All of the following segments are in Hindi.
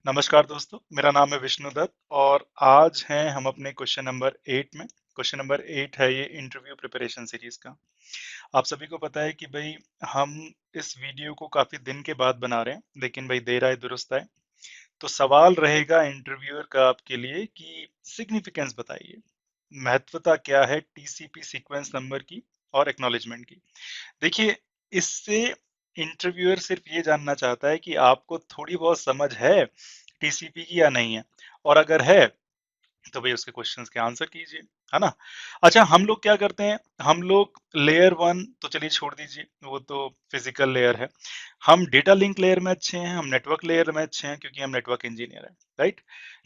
नमस्कार दोस्तों, मेरा नाम है विष्णु दत्त और आज हैं हम अपने क्वेश्चन नंबर 8 में। क्वेश्चन नंबर 8 है ये इंटरव्यू प्रिपरेशन सीरीज का। आप सभी को पता है कि भाई हम इस वीडियो को काफी दिन के बाद बना रहे हैं, लेकिन भाई देर आए दुरुस्त आए। तो सवाल रहेगा इंटरव्यूअर का आपके लिए कि सिग्निफिकेंस बताइए, महत्वता क्या है टीसीपी सीक्वेंस नंबर की और एक्नॉलेजमेंट की। देखिए, इससे इंटरव्यूअर सिर्फ ये जानना चाहता है कि आपको थोड़ी बहुत समझ है टीसीपी की या नहीं है, और अगर है तो भाई उसके क्वेश्चंस के आंसर कीजिए, है ना। अच्छा, हम लोग क्या करते हैं, हम लोग लेयर वन तो चलिए छोड़ दीजिए, वो तो फिजिकल लेयर है। हम डेटा लिंक लेयर में अच्छे हैं, हम नेटवर्क लेयर में अच्छे हैं क्योंकि हम नेटवर्क इंजीनियर हैं, राइट।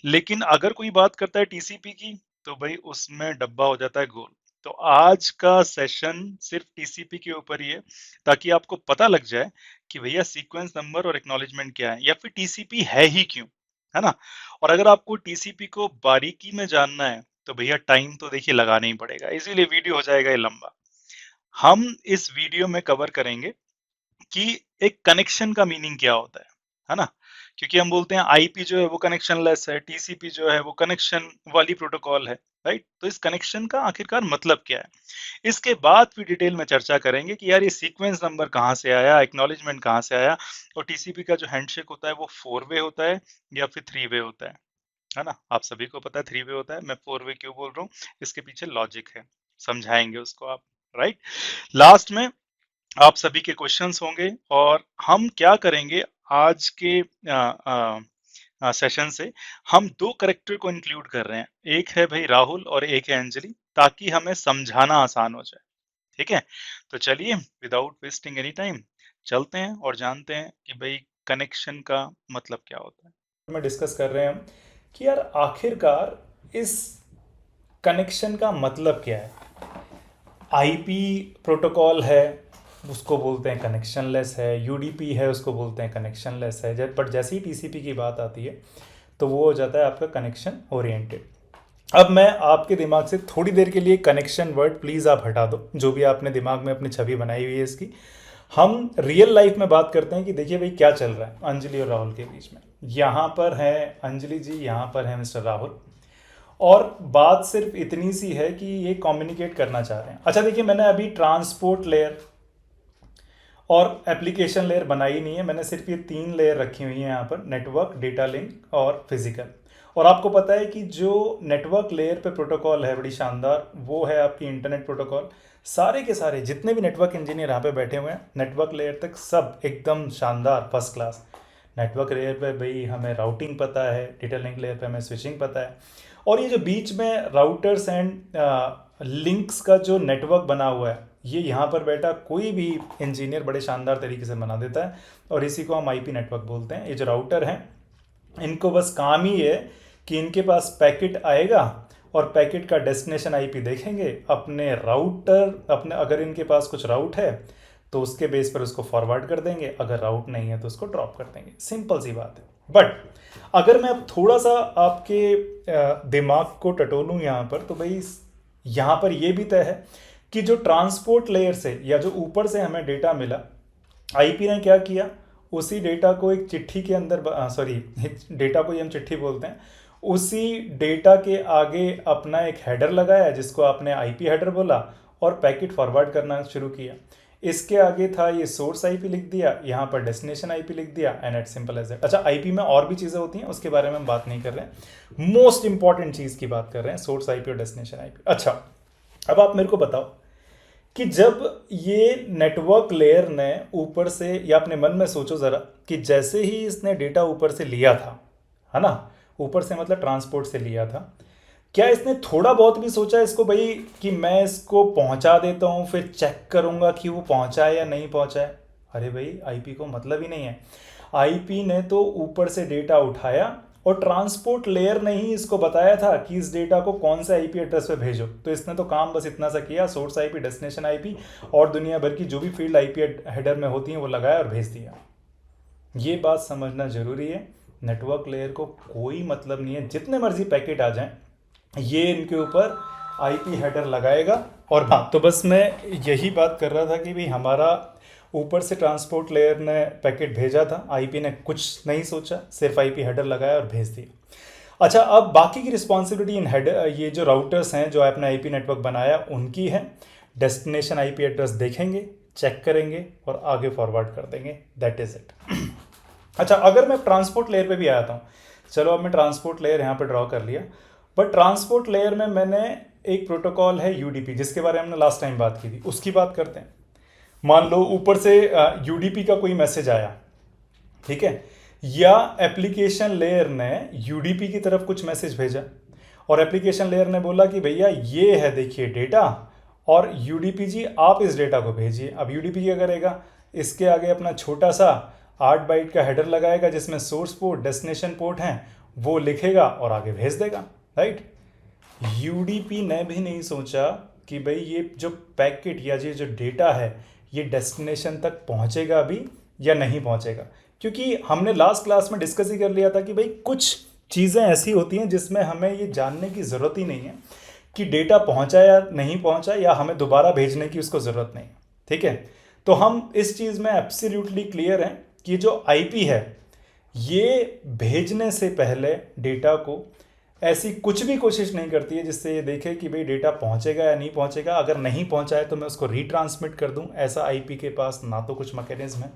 लेकिन अगर कोई बात करता है टीसीपी की तो भाई उसमें डब्बा हो जाता है गोल। तो आज का सेशन सिर्फ टीसीपी के ऊपर ही है, ताकि आपको पता लग जाए कि भैया सीक्वेंस नंबर और एक्नॉलेजमेंट क्या है, या फिर टीसीपी है ही क्यों, है ना। और अगर आपको टीसीपी को बारीकी में जानना है तो भैया टाइम तो देखिए लगाना ही पड़ेगा, इसीलिए वीडियो हो जाएगा ये लंबा। हम इस वीडियो में कवर करेंगे कि एक कनेक्शन का मीनिंग क्या होता है ना। क्योंकि हम बोलते हैं आईपी जो है वो कनेक्शन लेस है, टीसीपी जो है वो कनेक्शन वाली प्रोटोकॉल है, राइट। तो इस कनेक्शन का आखिरकार मतलब क्या है, इसके बाद फिर डिटेल में चर्चा करेंगे कि यार ये सीक्वेंस नंबर कहाँ से आया, एक्नॉलेजमेंट कहाँ से आया, और टीसीपी का जो हैंडशेक होता है वो 4 वे होता है या फिर 3 वे होता है ना। आप सभी को पता है 3 वे होता है, मैं 4 वे क्यों बोल रहा हूँ, इसके पीछे लॉजिक है, समझाएंगे उसको आप, राइट। लास्ट में आप सभी के क्वेश्चंस होंगे, और हम क्या करेंगे आज के सेशन से, हम दो करेक्टर को इंक्लूड कर रहे हैं, एक है भाई राहुल और एक है अंजलि, ताकि हमें समझाना आसान हो जाए, ठीक है। तो चलिए विदाउट वेस्टिंग एनी टाइम चलते हैं और जानते हैं कि भाई कनेक्शन का मतलब क्या होता है। में डिस्कस कर रहे हैं हम कि यार आखिरकार इस कनेक्शन का मतलब क्या है। आईपी प्रोटोकॉल है, उसको बोलते हैं कनेक्शन लेस है। यूडीपी है, उसको बोलते हैं कनेक्शन लेस है। बट जैसे ही टीसीपी की बात आती है तो वो हो जाता है आपका कनेक्शन ओरिएंटेड। अब मैं आपके दिमाग से थोड़ी देर के लिए कनेक्शन वर्ड प्लीज़ आप हटा दो, जो भी आपने दिमाग में अपनी छवि बनाई हुई है इसकी। हम रियल लाइफ में बात करते हैं कि देखिए भाई क्या चल रहा है अंजलि और राहुल के बीच में। यहाँ पर है अंजलि जी, यहाँ पर है मिस्टर राहुल, और बात सिर्फ इतनी सी है कि ये कम्युनिकेट करना चाह रहे हैं। अच्छा देखिए, मैंने अभी ट्रांसपोर्ट लेयर और एप्लीकेशन लेयर बनाई नहीं है, मैंने सिर्फ ये 3 लेयर रखी हुई है यहाँ पर, नेटवर्क, डेटा लिंक और फिजिकल। और आपको पता है कि जो नेटवर्क लेयर पे प्रोटोकॉल है बड़ी शानदार, वो है आपकी इंटरनेट प्रोटोकॉल। सारे के सारे जितने भी नेटवर्क इंजीनियर यहाँ पे बैठे हुए हैं नेटवर्क लेयर तक, सब एकदम शानदार फर्स्ट क्लास। नेटवर्क लेयर पे भाई हमें राउटिंग पता है, डेटा लिंक लेयर पे हमें स्विचिंग पता है, और ये जो बीच में राउटर्स एंड लिंक्स का जो नेटवर्क बना हुआ है, ये यहाँ पर बैठा कोई भी इंजीनियर बड़े शानदार तरीके से बना देता है, और इसी को हम आईपी नेटवर्क बोलते हैं। ये जो राउटर हैं, इनको बस काम ही है कि इनके पास पैकेट आएगा और पैकेट का डेस्टिनेशन आईपी देखेंगे अपने राउटर, अपने अगर इनके पास कुछ राउट है तो उसके बेस पर उसको फॉरवर्ड कर देंगे, अगर राउट नहीं है तो उसको ड्रॉप कर देंगे। सिंपल सी बात है। बट अगर मैं अब थोड़ा सा आपके दिमाग को टटोलूँ यहाँ पर, तो भाई यहाँ पर यह भी तय है कि जो ट्रांसपोर्ट लेयर से या जो ऊपर से हमें डेटा मिला, आईपी ने क्या किया, उसी डेटा को एक चिट्ठी के अंदर, सॉरी डेटा को ही हम चिट्ठी बोलते हैं, उसी डेटा के आगे अपना एक हेडर लगाया जिसको आपने आईपी हेडर बोला, और पैकेट फॉरवर्ड करना शुरू किया। इसके आगे था ये सोर्स आईपी लिख दिया, यहाँ पर डेस्टिनेशन आईपी लिख दिया, and at simple as that. अच्छा, आईपी में और भी चीज़ें होती हैं, उसके बारे में हम बात नहीं कर रहे हैं, मोस्ट इंपॉर्टेंट चीज़ की बात कर रहे हैं, सोर्स आईपी और डेस्टिनेशन आईपी। अच्छा, अब आप मेरे को बताओ कि जब ये नेटवर्क लेयर ने ऊपर से, या अपने मन में सोचो ज़रा कि जैसे ही इसने डेटा ऊपर से लिया था, है ना, ऊपर से मतलब ट्रांसपोर्ट से लिया था, क्या इसने थोड़ा बहुत भी सोचा इसको भाई कि मैं इसको पहुंचा देता हूं फिर चेक करूंगा कि वो पहुंचा है या नहीं पहुंचा है? अरे भाई, आईपी को मतलब ही नहीं है। आईपी ने तो ऊपर से डेटा उठाया और ट्रांसपोर्ट लेयर ने ही इसको बताया था कि इस डेटा को कौन से आईपी एड्रेस पे भेजो। तो इसने तो काम बस इतना सा किया, सोर्स आईपी, डेस्टिनेशन आईपी और दुनिया भर की जो भी फील्ड आईपी हेडर में होती हैं वो लगाया और भेज दिया। ये बात समझना जरूरी है। नेटवर्क लेयर को कोई मतलब नहीं है जितने मर्जी पैकेट आ जाएं, ये इनके ऊपर आईपी हेडर लगाएगा। और हाँ, तो बस मैं यही बात कर रहा था कि भाई हमारा ऊपर से ट्रांसपोर्ट लेयर ने पैकेट भेजा था, आईपी ने कुछ नहीं सोचा, सिर्फ आईपी हेडर लगाया और भेज दिया। अच्छा, अब बाकी की रिस्पॉन्सिबिलिटी इन हेडर, ये जो राउटर्स हैं जो आपने आईपी नेटवर्क बनाया उनकी है। डेस्टिनेशन आईपी एड्रेस देखेंगे, चेक करेंगे और आगे फॉरवर्ड कर देंगे, दैट इज इट। अच्छा, अगर मैं ट्रांसपोर्ट लेयर पे भी आया था, चलो अब मैं ट्रांसपोर्ट लेयर यहाँ पे ड्रॉ कर लिया, बट ट्रांसपोर्ट लेयर में मैंने एक प्रोटोकॉल है यूडीपी, जिसके बारे में हमने लास्ट टाइम बात की थी, उसकी बात करते हैं। मान लो ऊपर से यूडीपी का कोई मैसेज आया, ठीक है, या एप्लीकेशन लेयर ने यूडीपी की तरफ कुछ मैसेज भेजा और एप्लीकेशन लेयर ने बोला कि भैया ये है देखिए डेटा, और यूडीपी जी आप इस डेटा को भेजिए। अब यूडीपी क्या करेगा, इसके आगे अपना छोटा सा 8 बाइट का हेडर लगाएगा जिसमें सोर्स पोर्ट, डेस्टिनेशन पोर्ट हैं, वो लिखेगा और आगे भेज देगा, राइट। यूडीपी ने भी नहीं सोचा कि भाई ये जो पैकेट या ये जो डेटा है ये डेस्टिनेशन तक पहुंचेगा भी या नहीं पहुंचेगा, क्योंकि हमने लास्ट क्लास में डिस्कस ही कर लिया था कि भाई कुछ चीज़ें ऐसी होती हैं जिसमें हमें ये जानने की ज़रूरत ही नहीं है कि डेटा पहुंचा या नहीं पहुंचा, या हमें दोबारा भेजने की उसको ज़रूरत नहीं है, ठीक है। तो हम इस चीज़ में एब्सोल्युटली क्लियर हैं कि जो आईपी है ये भेजने से पहले डेटा को ऐसी कुछ भी कोशिश नहीं करती है जिससे ये देखे कि भाई डेटा पहुंचेगा या नहीं पहुंचेगा। अगर नहीं पहुंचा है तो मैं उसको रीट्रांसमिट कर दूं, ऐसा आईपी के पास ना तो कुछ मैकेनिज्म है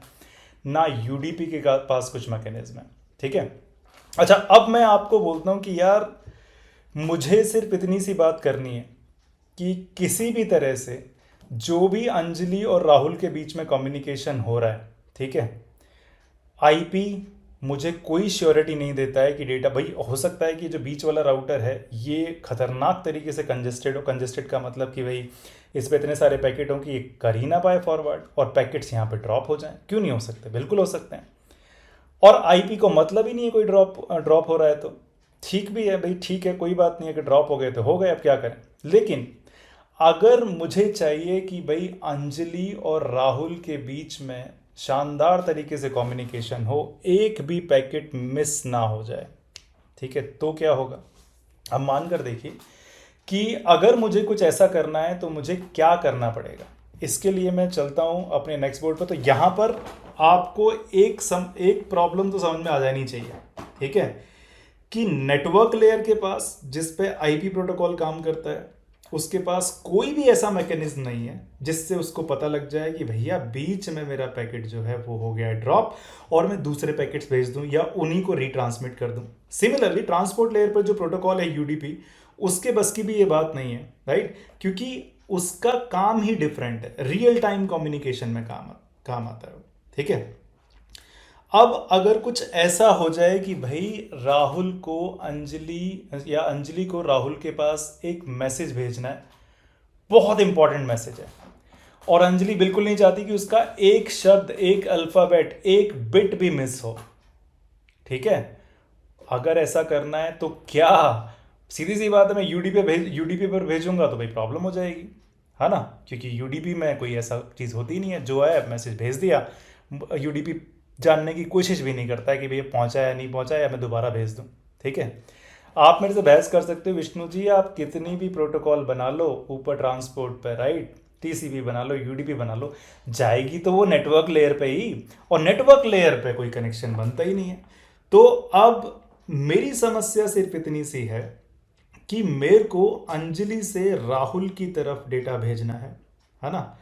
ना यूडीपी के पास कुछ मैकेनिज्म है, ठीक है। अच्छा, अब मैं आपको बोलता हूं कि यार मुझे सिर्फ इतनी सी बात करनी है कि किसी भी तरह से जो भी अंजलि और राहुल के बीच में कम्युनिकेशन हो रहा है, ठीक है, आईपी मुझे कोई श्योरिटी नहीं देता है कि डेटा, भाई हो सकता है कि जो बीच वाला राउटर है ये खतरनाक तरीके से कंजेस्टेड हो। कंजेस्टेड का मतलब कि भाई इस पे इतने सारे पैकेट हो कि ये कर ही ना पाए फॉरवर्ड और पैकेट्स यहाँ पे ड्रॉप हो जाएं। क्यों नहीं हो सकते, बिल्कुल हो सकते हैं। और आईपी को मतलब ही नहीं है कोई ड्रॉप हो रहा है तो ठीक भी है भाई, ठीक है, कोई बात नहीं है कि ड्रॉप हो गए तो हो गए, अब क्या करें। लेकिन अगर मुझे चाहिए कि भाई अंजलि और राहुल के बीच में शानदार तरीके से कम्युनिकेशन हो, एक भी पैकेट मिस ना हो जाए, ठीक है, तो क्या होगा। अब मानकर देखिए कि अगर मुझे कुछ ऐसा करना है तो मुझे क्या करना पड़ेगा। इसके लिए मैं चलता हूं अपने नेक्स्ट बोर्ड पर। तो यहां पर आपको एक प्रॉब्लम तो समझ में आ जानी चाहिए, ठीक है, कि नेटवर्क लेयर के पास जिस पे आईपी प्रोटोकॉल काम करता है उसके पास कोई भी ऐसा मैकेनिज्म नहीं है जिससे उसको पता लग जाए कि भैया बीच में मेरा पैकेट जो है वो हो गया है ड्रॉप और मैं दूसरे पैकेट्स भेज दूं या उन्हीं को रिट्रांसमिट कर दूं। सिमिलरली ट्रांसपोर्ट लेयर पर जो प्रोटोकॉल है यूडीपी, उसके बस की भी ये बात नहीं है, राइट, क्योंकि उसका काम ही डिफरेंट है, रियल टाइम कम्युनिकेशन में काम आता है, ठीक है। अब अगर कुछ ऐसा हो जाए कि भाई राहुल को अंजलि या अंजलि को राहुल के पास एक मैसेज भेजना है, बहुत इंपॉर्टेंट मैसेज है, और अंजलि बिल्कुल नहीं चाहती कि उसका एक शब्द, एक अल्फाबेट, एक बिट भी मिस हो, ठीक है। अगर ऐसा करना है तो क्या, सीधी सी बात है, मैं यूडीपी पर भेजूंगा तो भाई प्रॉब्लम हो जाएगी, है ना, क्योंकि यूडीपी में कोई ऐसा चीज़ होती नहीं है, जो है मैसेज भेज दिया, यूडीपी जानने की कोशिश भी नहीं करता है कि भैया पहुंचा या नहीं पहुंचा या मैं दोबारा भेज दूं, ठीक है। आप मेरे से बहस कर सकते हो विष्णु जी, आप कितनी भी प्रोटोकॉल बना लो ऊपर ट्रांसपोर्ट पे, राइट, टीसीपी बना लो, यूडीपी बना लो, जाएगी तो वो नेटवर्क लेयर पे ही, और नेटवर्क लेयर पे कोई कनेक्शन बनता ही नहीं है। तो अब मेरी समस्या सिर्फ इतनी सी है कि मेरे को अंजलि से राहुल की तरफ डेटा भेजना है ना,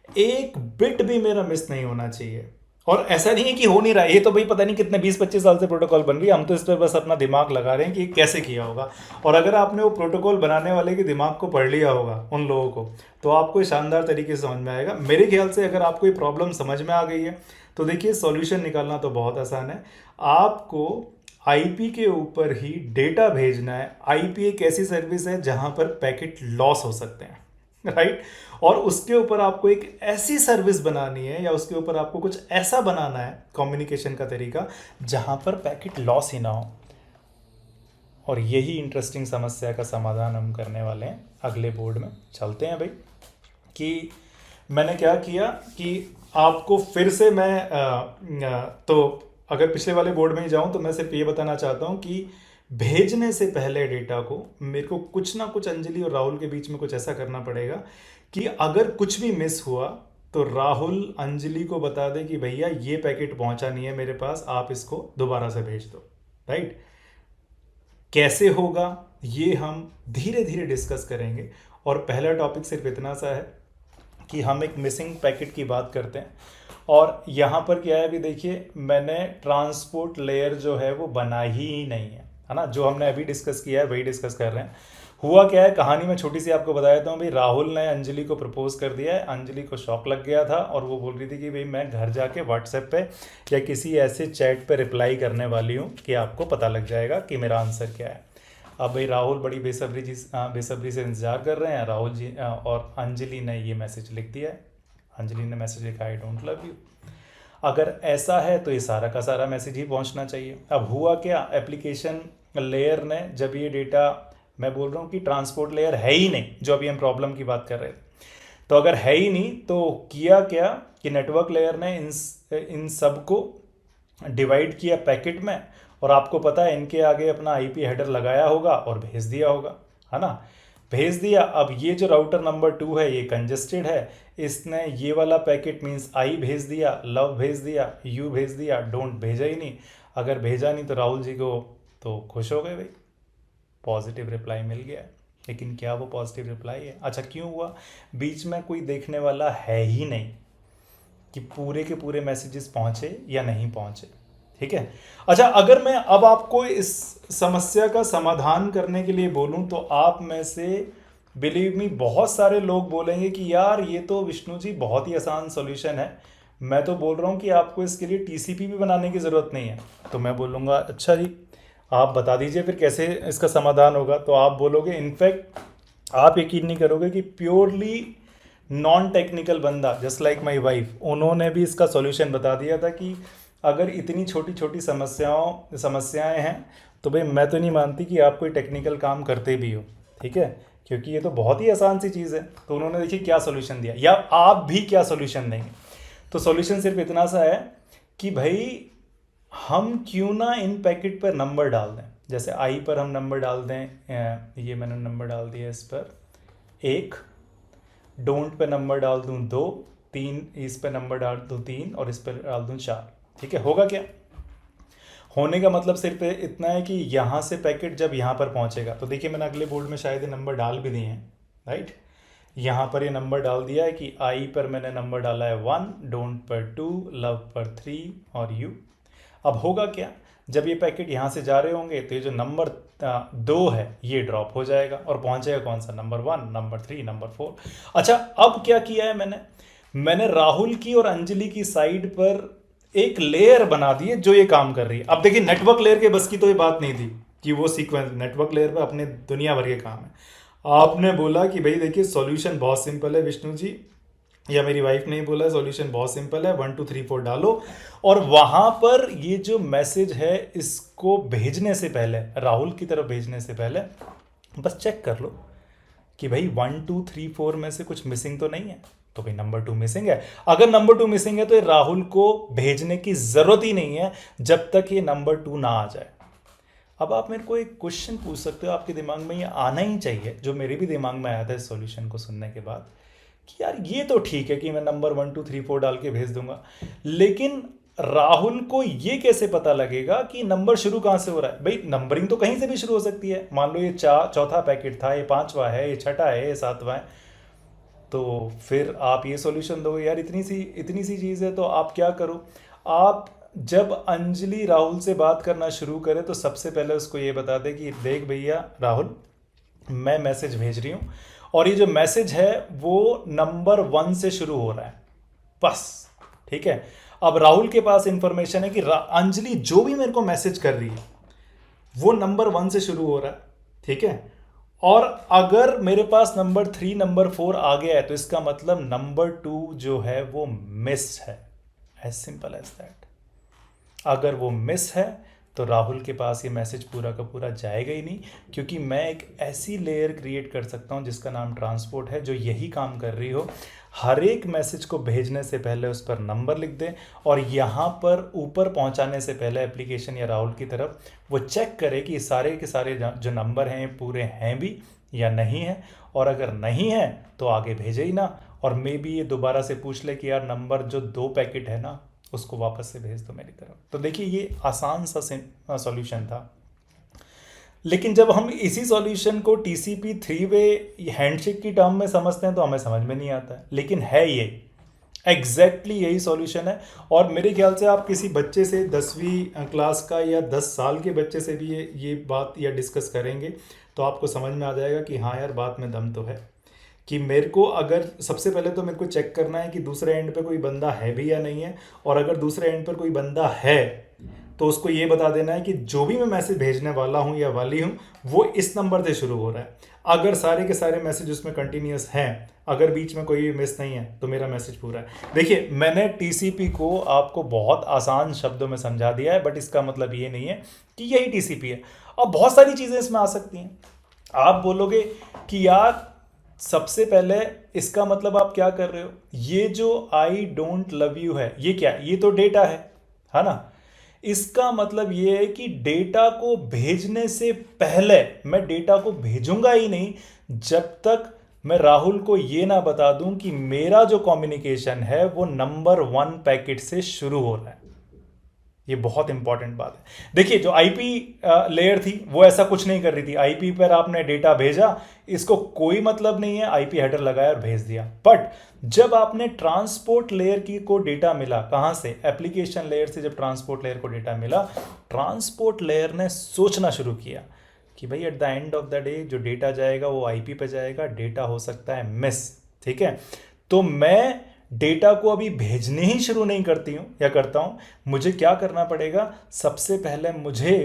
एक बिट भी मेरा मिस नहीं होना चाहिए। और ऐसा नहीं है कि हो नहीं रहा है, ये तो भाई पता नहीं कितने 20-25 साल से प्रोटोकॉल बन रही है, हम तो इस पर बस अपना दिमाग लगा रहे हैं कि कैसे किया होगा। और अगर आपने वो प्रोटोकॉल बनाने वाले के दिमाग को पढ़ लिया होगा, उन लोगों को, तो आपको शानदार तरीके से समझ में आएगा। मेरे ख्याल से अगर आपको ये प्रॉब्लम समझ में आ गई है तो देखिए सॉल्यूशन निकालना तो बहुत आसान है। आपको आईपी के ऊपर ही डेटा भेजना है। आईपी एक ऐसी सर्विस है जहां पर पैकेट लॉस हो सकते हैं, राइट, और उसके ऊपर आपको एक ऐसी सर्विस बनानी है या उसके ऊपर आपको कुछ ऐसा बनाना है कम्युनिकेशन का तरीका जहां पर पैकेट लॉस ही ना हो। और यही इंटरेस्टिंग समस्या का समाधान हम करने वाले हैं अगले बोर्ड में। चलते हैं भाई कि मैंने क्या किया कि आपको फिर से तो अगर पिछले वाले बोर्ड में ही जाऊं तो मैं सिर्फ ये बताना चाहता हूं कि भेजने से पहले डेटा को मेरे को कुछ ना कुछ अंजलि और राहुल के बीच में कुछ ऐसा करना पड़ेगा कि अगर कुछ भी मिस हुआ तो राहुल अंजलि को बता दे कि भैया ये पैकेट पहुंचा नहीं है मेरे पास, आप इसको दोबारा से भेज दो, राइट। कैसे होगा ये हम धीरे धीरे डिस्कस करेंगे। और पहला टॉपिक सिर्फ इतना सा है कि हम एक मिसिंग पैकेट की बात करते हैं। और यहाँ पर क्या है, अभी देखिए मैंने ट्रांसपोर्ट लेयर जो है वो बना ही नहीं है ना। जो हमने अभी डिस्कस किया है वही डिस्कस कर रहे हैं। हुआ क्या है, कहानी में छोटी सी आपको बता देता हूँ। भाई राहुल ने अंजलि को प्रपोज कर दिया है, अंजलि को शॉक लग गया था और वो बोल रही थी कि भाई मैं घर जाके व्हाट्सएप पे या किसी ऐसे चैट पे रिप्लाई करने वाली हूँ कि आपको पता लग जाएगा कि मेरा आंसर क्या है। अब भाई राहुल बड़ी बेसब्री से इंतजार कर रहे हैं। राहुल जी और अंजलि ने ये मैसेज लिख दिया है। अंजलि ने मैसेज लिखा, आई डोंट लव यू। अगर ऐसा है तो ये सारा का सारा मैसेज ही पहुंचना चाहिए। अब हुआ क्या, एप्लीकेशन लेयर ने जब ये डेटा, मैं बोल रहा हूँ कि ट्रांसपोर्ट लेयर है ही नहीं, जो अभी हम प्रॉब्लम की बात कर रहे थे, तो अगर है ही नहीं तो किया क्या कि नेटवर्क लेयर ने इन सब को डिवाइड किया पैकेट में, और आपको पता है इनके आगे अपना आईपी हेडर लगाया होगा और भेज दिया होगा, है ना। भेज दिया। अब ये जो राउटर नंबर 2 है ये कंजेस्टेड है, इसने ये वाला पैकेट मीन्स आई भेज दिया, लव भेज दिया, यू भेज दिया, डोंट भेजा ही नहीं। अगर भेजा नहीं तो राहुल जी को तो खुश हो गए भाई, पॉजिटिव रिप्लाई मिल गया। लेकिन क्या वो पॉजिटिव रिप्लाई है? अच्छा, क्यों हुआ? बीच में कोई देखने वाला है ही नहीं कि पूरे के पूरे मैसेजेस पहुंचे या नहीं पहुंचे, ठीक है। अच्छा, अगर मैं अब आपको इस समस्या का समाधान करने के लिए बोलूं तो आप में से बिलीव मी बहुत सारे लोग बोलेंगे कि यार ये तो विष्णु जी बहुत ही आसान सॉल्यूशन है, मैं तो बोल रहा हूँ कि आपको इसके लिए टीसीपी भी बनाने की ज़रूरत नहीं है। तो मैं बोलूँगा अच्छा जी आप बता दीजिए फिर कैसे इसका समाधान होगा। तो आप बोलोगे, इनफैक्ट आप यकीन नहीं करोगे कि प्योरली नॉन टेक्निकल बंदा जस्ट लाइक माई वाइफ, उन्होंने भी इसका सॉल्यूशन बता दिया था कि अगर इतनी छोटी छोटी समस्याएं हैं तो भाई मैं तो नहीं मानती कि आप कोई टेक्निकल काम करते भी हो, ठीक है, क्योंकि ये तो बहुत ही आसान सी चीज़ है। तो उन्होंने देखिए क्या सॉल्यूशन दिया, या आप भी क्या सॉल्यूशन देंगे। तो सॉल्यूशन सिर्फ इतना सा है कि भाई हम क्यों ना इन पैकेट पर नंबर डाल दें। जैसे आई पर हम नंबर डाल दें, ये मैंने नंबर डाल दिया इस पर 1, डोंट पे नंबर डाल दूं 2, 3 इस पे नंबर डाल दूं 3 और इस पर डाल दूं 4, ठीक है। होगा क्या? होने का मतलब सिर्फ इतना है कि यहाँ से पैकेट जब यहाँ पर पहुँचेगा, तो देखिए मैंने अगले बोर्ड में शायद ये नंबर डाल भी दिए हैं, राइट। यहाँ पर ये नंबर डाल दिया है कि आई पर मैंने नंबर डाला है 1, डोंट पर 2, लव पर 3 और यू। अब होगा क्या, जब ये पैकेट यहाँ से जा रहे होंगे तो ये जो नंबर 2 है ये ड्रॉप हो जाएगा और पहुँचेगा कौन सा, नंबर 1, नंबर 3, नंबर 4। अच्छा, अब क्या किया है मैंने राहुल की और अंजलि की साइड पर एक लेयर बना दी है जो ये काम कर रही है। अब देखिए नेटवर्क लेयर के बस की तो ये बात नहीं थी कि वो सीक्वेंस, नेटवर्क लेयर पे अपने दुनिया भर के काम है। आपने बोला कि भाई देखिए सॉल्यूशन बहुत सिंपल है विष्णु जी, या मेरी वाइफ ने ही बोला सॉल्यूशन बहुत सिंपल है, 1 2 3 4 डालो और वहां पर ये जो मैसेज है इसको भेजने से पहले, राहुल की तरफ भेजने से पहले बस चेक कर लो कि भाई 1 2 3 4 में से कुछ मिसिंग तो नहीं है। तो भाई नंबर 2 मिसिंग है। अगर नंबर 2 मिसिंग है तो ये राहुल को भेजने की जरूरत ही नहीं है जब तक ये नंबर 2 ना आ जाए। अब आप मेरे को एक क्वेश्चन पूछ सकते हो, आपके दिमाग में ये आना ही चाहिए, जो मेरे भी दिमाग में आया था इस सॉल्यूशन को सुनने के बाद, कि यार ये तो ठीक है कि मैं नंबर 1 2 3 4 डाल के भेज दूंगा, लेकिन राहुल को ये कैसे पता लगेगा कि नंबर शुरू कहां से हो रहा है। भाई नंबरिंग तो कहीं से भी शुरू हो सकती है। मान लो ये चौथा पैकेट था, ये 5वां है, ये 6ठा है, ये 7वां है, तो फिर आप ये सॉल्यूशन दोगे यार इतनी सी चीज़ है। तो आप क्या करो, आप जब अंजलि राहुल से बात करना शुरू करे तो सबसे पहले उसको ये बता दे कि देख भैया राहुल, मैं मैसेज भेज रही हूँ और ये जो मैसेज है वो नंबर 1 से शुरू हो रहा है, बस, ठीक है। अब राहुल के पास इंफॉर्मेशन है कि अंजलि जो भी मेरे को मैसेज कर रही है वो नंबर 1 से शुरू हो रहा है, ठीक है। और अगर मेरे पास नंबर 3 नंबर 4 आ गया है तो इसका मतलब नंबर 2 जो है वो मिस है, एज सिंपल एज दैट। अगर वो मिस है तो राहुल के पास ये मैसेज पूरा का पूरा जाएगा ही नहीं, क्योंकि मैं एक ऐसी लेयर क्रिएट कर सकता हूँ जिसका नाम ट्रांसपोर्ट है, जो यही काम कर रही हो, हर एक मैसेज को भेजने से पहले उस पर नंबर लिख दे और यहाँ पर ऊपर पहुँचाने से पहले एप्लीकेशन या राहुल की तरफ वो चेक करे कि सारे के सारे जो नंबर हैं पूरे हैं भी या नहीं है, और अगर नहीं है तो आगे भेजे ही ना, और मे बी ये दोबारा से पूछ ले कि यार नंबर जो 2 पैकेट है ना उसको वापस से भेज दो मेरी तरफ। तो देखिए ये आसान सा सॉल्यूशन था। लेकिन जब हम इसी सॉल्यूशन को टीसीपी 3 वे हैंडशेक की टर्म में समझते हैं तो हमें समझ में नहीं आता है, लेकिन है ये एग्जैक्टली यही सॉल्यूशन है। और मेरे ख्याल से आप किसी बच्चे से 10वीं क्लास का या 10 साल के बच्चे से भी ये बात या डिस्कस करेंगे तो आपको समझ में आ जाएगा कि हाँ यार बात में दम तो है। कि मेरे को अगर सबसे पहले तो मेरे को चेक करना है कि दूसरे एंड पे कोई बंदा है भी या नहीं है, और अगर दूसरे एंड पर कोई बंदा है तो उसको ये बता देना है कि जो भी मैं मैसेज भेजने वाला हूँ या वाली हूँ वो इस नंबर से शुरू हो रहा है। अगर सारे के सारे मैसेज उसमें कंटिन्यूस हैं, अगर बीच में कोई भी मिस नहीं है तो मेरा मैसेज पूरा है। देखिए मैंने टीसीपी को आपको बहुत आसान शब्दों में समझा दिया है, बट इसका मतलब ये नहीं है कि यही टीसीपी है। अब बहुत सारी चीज़ें इसमें आ सकती हैं। आप बोलोगे कि यार सबसे पहले इसका मतलब आप क्या कर रहे हो, ये जो आई डोंट लव यू है ये क्या है? ये तो डेटा है ना। इसका मतलब ये है कि डेटा को भेजने से पहले मैं डेटा को भेजूंगा ही नहीं जब तक मैं राहुल को ये ना बता दूं कि मेरा जो कम्युनिकेशन है वो नंबर 1 पैकेट से शुरू हो रहा है। ये बहुत इंपॉर्टेंट बात है। देखिए जो आईपी लेयर थी वो ऐसा कुछ नहीं कर रही थी। आईपी पर आपने डेटा भेजा, इसको कोई मतलब नहीं है, आईपी हेडर लगाया और भेज दिया। बट जब आपने ट्रांसपोर्ट लेयर की को डेटा मिला, कहां से? एप्लीकेशन लेयर से जब ट्रांसपोर्ट लेयर को डेटा मिला, ट्रांसपोर्ट लेयर ने सोचना शुरू किया कि भाई at the end of the day जो डेटा जाएगा वो आईपी पे जाएगा, डेटा हो सकता है मिस। ठीक है, तो मैं डेटा को अभी भेजने ही शुरू नहीं करती हूं या करता हूं। मुझे क्या करना पड़ेगा? सबसे पहले मुझे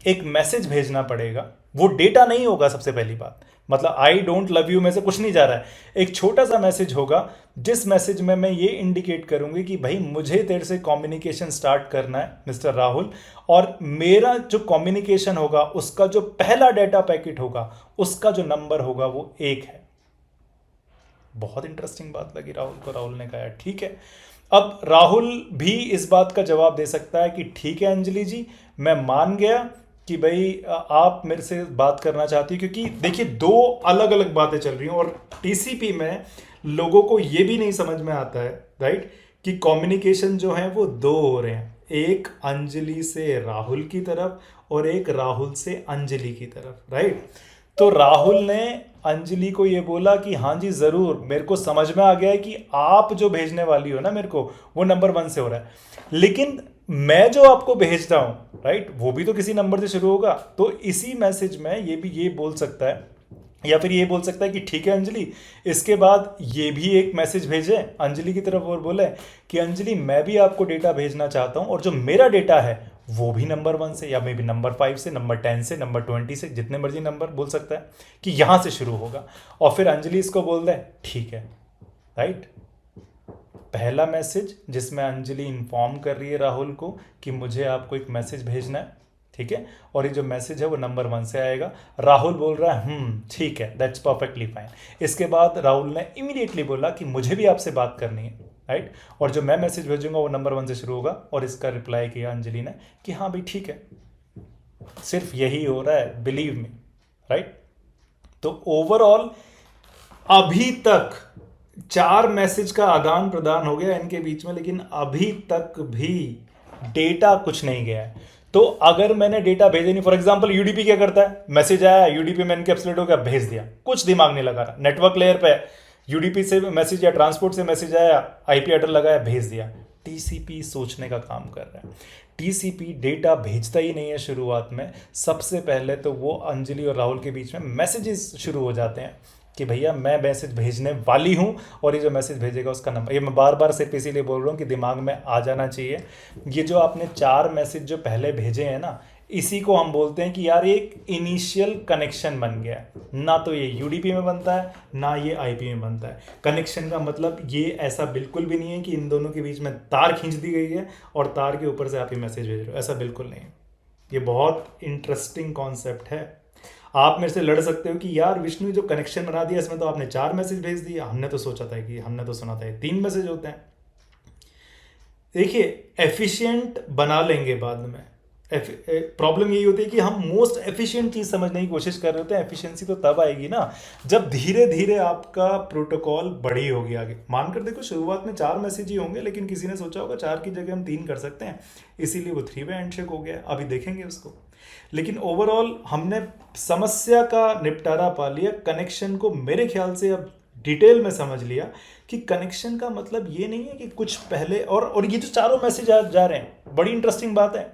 एक मैसेज भेजना पड़ेगा। वो डेटा नहीं होगा सबसे पहली बात, मतलब आई डोंट लव यू में से कुछ नहीं जा रहा है। एक छोटा सा मैसेज होगा जिस मैसेज में मैं ये इंडिकेट करूंगी कि भाई मुझे तेरे से कम्युनिकेशन स्टार्ट करना है मिस्टर राहुल, और मेरा जो कम्युनिकेशन होगा उसका जो पहला डेटा पैकेट होगा उसका जो नंबर होगा वो 1 है। बहुत इंटरेस्टिंग बात लगी राहुल को। राहुल ने कहा ठीक है। अब राहुल भी इस बात का जवाब दे सकता है कि ठीक है अंजलि जी, मैं मान गया कि भाई आप मेरे से बात करना चाहती, क्योंकि देखिए 2 अलग अलग बातें चल रही हैं और टीसीपी में लोगों को ये भी नहीं समझ में आता है राइट कि कम्युनिकेशन जो है वो 2 हो रहे हैं, एक अंजलि से राहुल की तरफ और एक राहुल से अंजलि की तरफ राइट। तो राहुल ने अंजलि को ये बोला कि हाँ जी ज़रूर, मेरे को समझ में आ गया है कि आप जो भेजने वाली हो ना मेरे को वो नंबर 1 से हो रहा है, लेकिन मैं जो आपको भेजता हूँ राइट वो भी तो किसी नंबर से शुरू होगा। तो इसी मैसेज में ये भी ये बोल सकता है, या फिर ये बोल सकता है कि ठीक है अंजलि, इसके बाद ये भी एक मैसेज भेजे अंजलि की तरफ और बोले कि अंजलि मैं भी आपको डेटा भेजना चाहता हूँ, और जो मेरा डेटा है वो भी नंबर 1 से या मे बी नंबर 5 से, नंबर 10 से, नंबर 20 से, जितने मर्जी नंबर बोल सकता है कि यहां से शुरू होगा। और फिर अंजलि इसको बोल दे ठीक है राइट। पहला मैसेज जिसमें अंजलि इंफॉर्म कर रही है राहुल को कि मुझे आपको एक मैसेज भेजना है, ठीक है, और ये जो मैसेज है वो नंबर 1 से आएगा। राहुल बोल रहा है ठीक है, दैट्स परफेक्टली फाइन। इसके बाद राहुल ने इमीडिएटली बोला कि मुझे भी आपसे बात करनी है राइट, और जो मैं मैसेज भेजूंगा वो नंबर 1 से शुरू होगा, और इसका रिप्लाई किया अंजलि ने कि हाँ भाई ठीक है। सिर्फ यही हो रहा है, बिलीव मी राइट। तो ओवरऑल अभी तक 4 मैसेज का आदान प्रदान हो गया इनके बीच में, लेकिन अभी तक भी डेटा कुछ नहीं गया है। तो अगर मैंने डेटा भेजे नहीं, फॉर एग्जांपल यूडीपी क्या करता है, मैसेज आया यूडीपी में एनकैप्सुलेट हो गया, भेज दिया, कुछ दिमाग नहीं लगा रहा। नेटवर्क लेयर पे यूडीपी से मैसेज या ट्रांसपोर्ट से मैसेज आया, आईपी एड्रेस लगाया, भेज दिया। टीसीपी सोचने का काम कर रहा है। टीसीपी डेटा भेजता ही नहीं है शुरुआत में। सबसे पहले तो वो अंजलि और राहुल के बीच में मैसेजेस शुरू हो जाते हैं कि भैया मैं मैसेज भेजने वाली हूँ, और ये जो मैसेज भेजेगा उसका नंबर, ये मैं बार बार सिर्फ इसीलिए बोल रहा हूँ कि दिमाग में आ जाना चाहिए। ये जो आपने 4 मैसेज जो पहले भेजे हैं ना, इसी को हम बोलते हैं कि यार एक इनिशियल कनेक्शन बन गया है। ना तो ये यूडीपी में बनता है ना ये आईपी में बनता है। कनेक्शन का मतलब ये ऐसा बिल्कुल भी नहीं है कि इन दोनों के बीच में तार खींच दी गई है और तार के ऊपर से आप ये मैसेज भेज रहे हो, ऐसा बिल्कुल नहीं है। ये बहुत इंटरेस्टिंग कॉन्सेप्ट है। आप मेरे से लड़ सकते हो कि यार विष्णु जो कनेक्शन बना दिया इसमें तो आपने 4 मैसेज भेज दिए, हमने तो सोचा था कि हमने तो सुना था 3 मैसेज होते हैं। देखिए एफिशिएंट बना लेंगे बाद में, प्रॉब्लम यही होती है कि हम मोस्ट एफिशिएंट चीज़ समझने की कोशिश कर रहे होते हैं। एफिशिएंसी तो तब आएगी ना जब धीरे धीरे आपका प्रोटोकॉल बड़ी होगी आगे। मानकर देखो शुरुआत में 4 मैसेज ही होंगे, लेकिन किसी ने सोचा होगा 4 की जगह हम 3 कर सकते हैं, इसीलिए वो 3 वे हैंडशेक हो गया। अभी देखेंगे उसको। लेकिन ओवरऑल हमने समस्या का निपटारा पा लिया। कनेक्शन को मेरे ख्याल से अब डिटेल में समझ लिया कि कनेक्शन का मतलब ये नहीं है कि कुछ पहले और ये जो चारों मैसेज जा रहे हैं, बड़ी इंटरेस्टिंग बात है।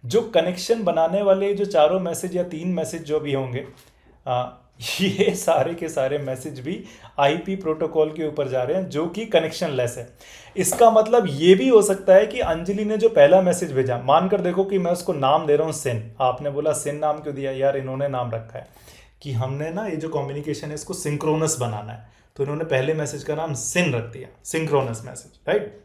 जो कनेक्शन बनाने वाले जो चारों मैसेज या 3 मैसेज जो भी होंगे, ये सारे के सारे मैसेज भी आईपी प्रोटोकॉल के ऊपर जा रहे हैं जो कि कनेक्शन लेस है। इसका मतलब ये भी हो सकता है कि अंजलि ने जो पहला मैसेज भेजा, मानकर देखो कि मैं उसको नाम दे रहा हूँ सिन। आपने बोला सिन नाम क्यों दिया? यार इन्होंने नाम रखा है कि हमने ना ये जो कम्युनिकेशन है इसको सिंक्रोनस बनाना है, तो इन्होंने पहले मैसेज का नाम सिन रख दिया, सिंक्रोनस मैसेज, राइट।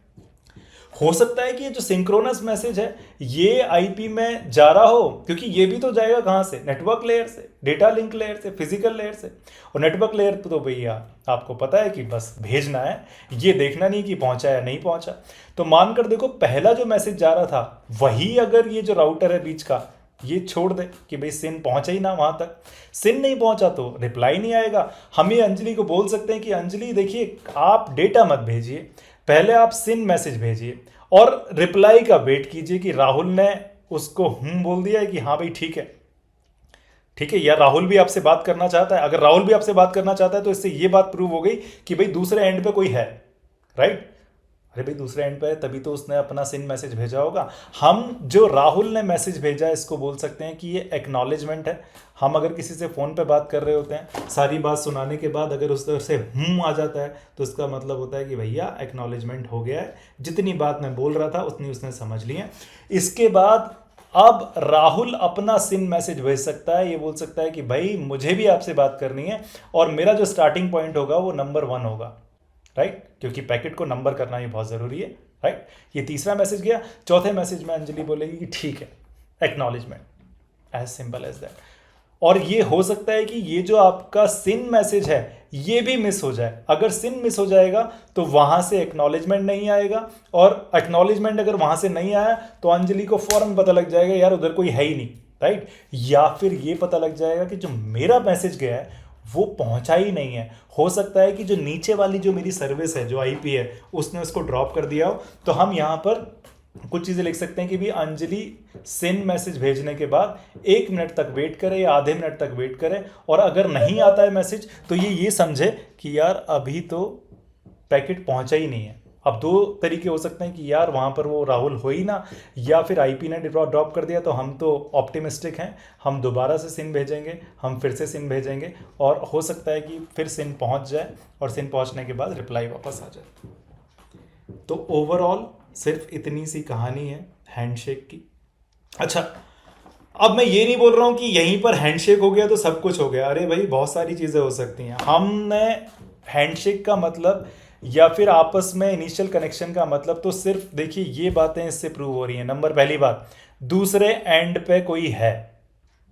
हो सकता है कि ये जो सिंक्रोनस मैसेज है ये आईपी में जा रहा हो, क्योंकि ये भी तो जाएगा कहाँ से? नेटवर्क लेयर से, डेटा लिंक लेयर से, फिजिकल लेयर से। और नेटवर्क लेयर तो भैया आपको पता है कि बस भेजना है, ये देखना नहीं कि पहुंचा या नहीं पहुंचा। तो मानकर देखो पहला जो मैसेज जा रहा था वही अगर ये जो राउटर है बीच का ये छोड़ दे कि भाई सिन पहुंचा ही ना वहां तक, सिन नहीं पहुंचा तो रिप्लाई नहीं आएगा। हम ये अंजलि को बोल सकते हैं कि अंजलि देखिए आप डेटा मत भेजिए, पहले आप सिन मैसेज भेजिए और रिप्लाई का वेट कीजिए कि राहुल ने उसको बोल दिया है कि हाँ भाई ठीक है, ठीक है। या राहुल भी आपसे बात करना चाहता है। अगर राहुल भी आपसे बात करना चाहता है तो इससे ये बात प्रूव हो गई कि भाई दूसरे एंड पे कोई है, राइट। अरे भाई दूसरे एंड पे है तभी तो उसने अपना सिन मैसेज भेजा होगा। हम जो राहुल ने मैसेज भेजा इसको बोल सकते हैं कि ये एक्नॉलेजमेंट है। हम अगर किसी से फ़ोन पे बात कर रहे होते हैं, सारी बात सुनाने के बाद अगर उस तरफ से आ जाता है तो इसका मतलब होता है कि भैया एक्नॉलेजमेंट हो गया है, जितनी बात मैं बोल रहा था उतनी उसने समझ ली है। इसके बाद अब राहुल अपना सिन मैसेज भेज सकता है, ये बोल सकता है कि भाई मुझे भी आपसे बात करनी है और मेरा जो स्टार्टिंग पॉइंट होगा वो नंबर 1 होगा, राइट, क्योंकि पैकेट को नंबर करना ही बहुत ज़रूरी है, राइट। ये तीसरा मैसेज गया। चौथे मैसेज में अंजलि बोलेगी कि ठीक है, acknowledgement, as simple as that. और ये हो सकता है कि ये जो आपका सिन मैसेज है ये भी मिस हो जाए। अगर सिन मिस हो जाएगा तो वहां से एक्नॉलेजमेंट नहीं आएगा, और एक्नॉलेजमेंट अगर वहां से नहीं आया तो अंजलि को फौरन पता लग जाएगा यार उधर कोई है ही नहीं, राइट। या फिर ये पता लग जाएगा कि जो मेरा मैसेज गया है वो पहुंचा ही नहीं है। हो सकता है कि जो नीचे वाली जो मेरी सर्विस है, जो आईपी है, उसने उसको ड्रॉप कर दिया हो। तो हम यहाँ पर कुछ चीज़ें लिख सकते हैं कि भी अंजलि सेंड मैसेज भेजने के बाद 1 मिनट तक वेट करे या आधे मिनट तक वेट करे, और अगर नहीं आता है मैसेज तो ये समझे कि यार अभी तो पैकेट पहुंचा ही नहीं है। अब 2 तरीके हो सकते हैं कि यार वहाँ पर वो राहुल हो ही ना, या फिर आईपी ने ड्रॉप कर दिया। तो हम तो ऑप्टिमिस्टिक हैं, हम दोबारा से सिन भेजेंगे, हम फिर से सिन भेजेंगे, और हो सकता है कि फिर सिन पहुँच जाए और सिन पहुँचने के बाद रिप्लाई वापस आ जाए। तो ओवरऑल सिर्फ इतनी सी कहानी है हैंडशेक की। अच्छा, अब मैं ये नहीं बोल रहा हूँ कि यहीं पर हैंडशेक हो गया तो सब कुछ हो गया। अरे भाई बहुत सारी चीज़ें हो सकती हैं। हमने हैंडशेक का मतलब या फिर आपस में इनिशियल कनेक्शन का मतलब तो सिर्फ देखिए ये बातें इससे प्रूव हो रही हैं। नंबर पहली बात, दूसरे एंड पे कोई है,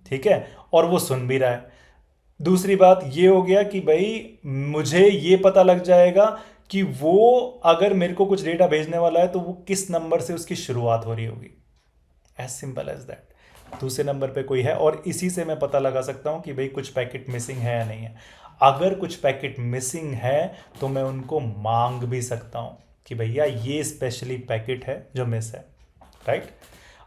ठीक है, और वो सुन भी रहा है। दूसरी बात ये हो गया कि भाई मुझे ये पता लग जाएगा कि वो अगर मेरे को कुछ डेटा भेजने वाला है तो वो किस नंबर से उसकी शुरुआत हो रही होगी, एज सिंपल एज दैट। दूसरे नंबर पे कोई है और इसी से मैं पता लगा सकता हूँ कि भाई कुछ पैकेट मिसिंग है या नहीं है। अगर कुछ पैकेट मिसिंग है तो मैं उनको मांग भी सकता हूँ कि भैया ये स्पेशली पैकेट है जो मिस है, राइट।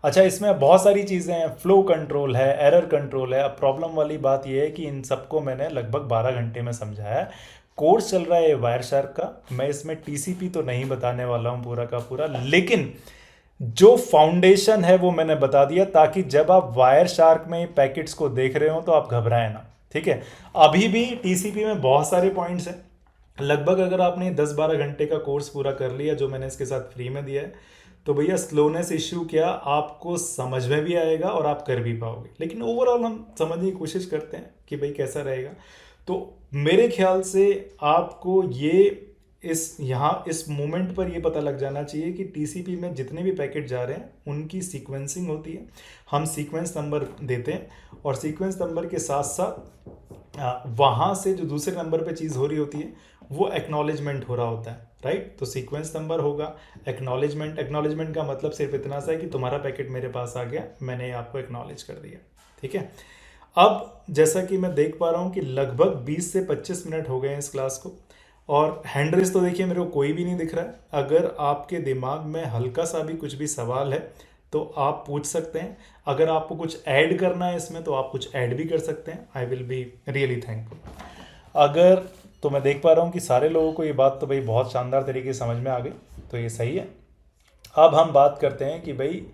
अच्छा, इसमें बहुत सारी चीज़ें हैं, फ्लो कंट्रोल है, एरर कंट्रोल है। अब प्रॉब्लम वाली बात यह है कि इन सबको मैंने लगभग 12 घंटे में समझाया है। कोर्स चल रहा है वायर शार्क का, मैं इसमें टीसीपी तो नहीं बताने वाला हूँ पूरा का पूरा, लेकिन जो फाउंडेशन है वो मैंने बता दिया, ताकि जब आप वायर शार्क में पैकेट्स को देख रहे हो तो आप घबराएं ना, ठीक है। अभी भी टीसीपी में बहुत सारे पॉइंट्स हैं। लगभग अगर आपने 10-12 घंटे का कोर्स पूरा कर लिया जो मैंने इसके साथ फ्री में दिया है, तो भैया स्लोनेस इश्यू क्या आपको समझ में भी आएगा और आप कर भी पाओगे। लेकिन ओवरऑल हम समझने की कोशिश करते हैं कि भाई कैसा रहेगा। तो मेरे ख्याल से आपको ये इस मोमेंट पर ये पता लग जाना चाहिए कि टीसीपी में जितने भी पैकेट जा रहे हैं उनकी सीक्वेंसिंग होती है। हम सीक्वेंस नंबर देते हैं और सीक्वेंस नंबर के साथ साथ वहाँ से जो दूसरे नंबर पे चीज़ हो रही होती है वो एक्नॉलेजमेंट हो रहा होता है, राइट। तो सीक्वेंस नंबर होगा, एक्नॉलेजमेंट का मतलब सिर्फ इतना सा है कि तुम्हारा पैकेट मेरे पास आ गया, मैंने आपको एक्नॉलेज कर दिया, ठीक है। अब जैसा कि मैं देख पा रहा हूँ कि लगभग 20 से 25 मिनट हो गए हैं इस क्लास को, और हैंड रेस तो देखिए मेरे को कोई भी नहीं दिख रहा है। अगर आपके दिमाग में हल्का सा भी कुछ भी सवाल है तो आप पूछ सकते हैं। अगर आपको कुछ ऐड करना है इसमें तो आप कुछ ऐड भी कर सकते हैं। I will be really thankful. अगर तो मैं देख पा रहा हूँ कि सारे लोगों को ये बात तो भाई बहुत शानदार तरीके से समझ में आ गई, तो ये सही है। अब हम बात करते हैं कि भाई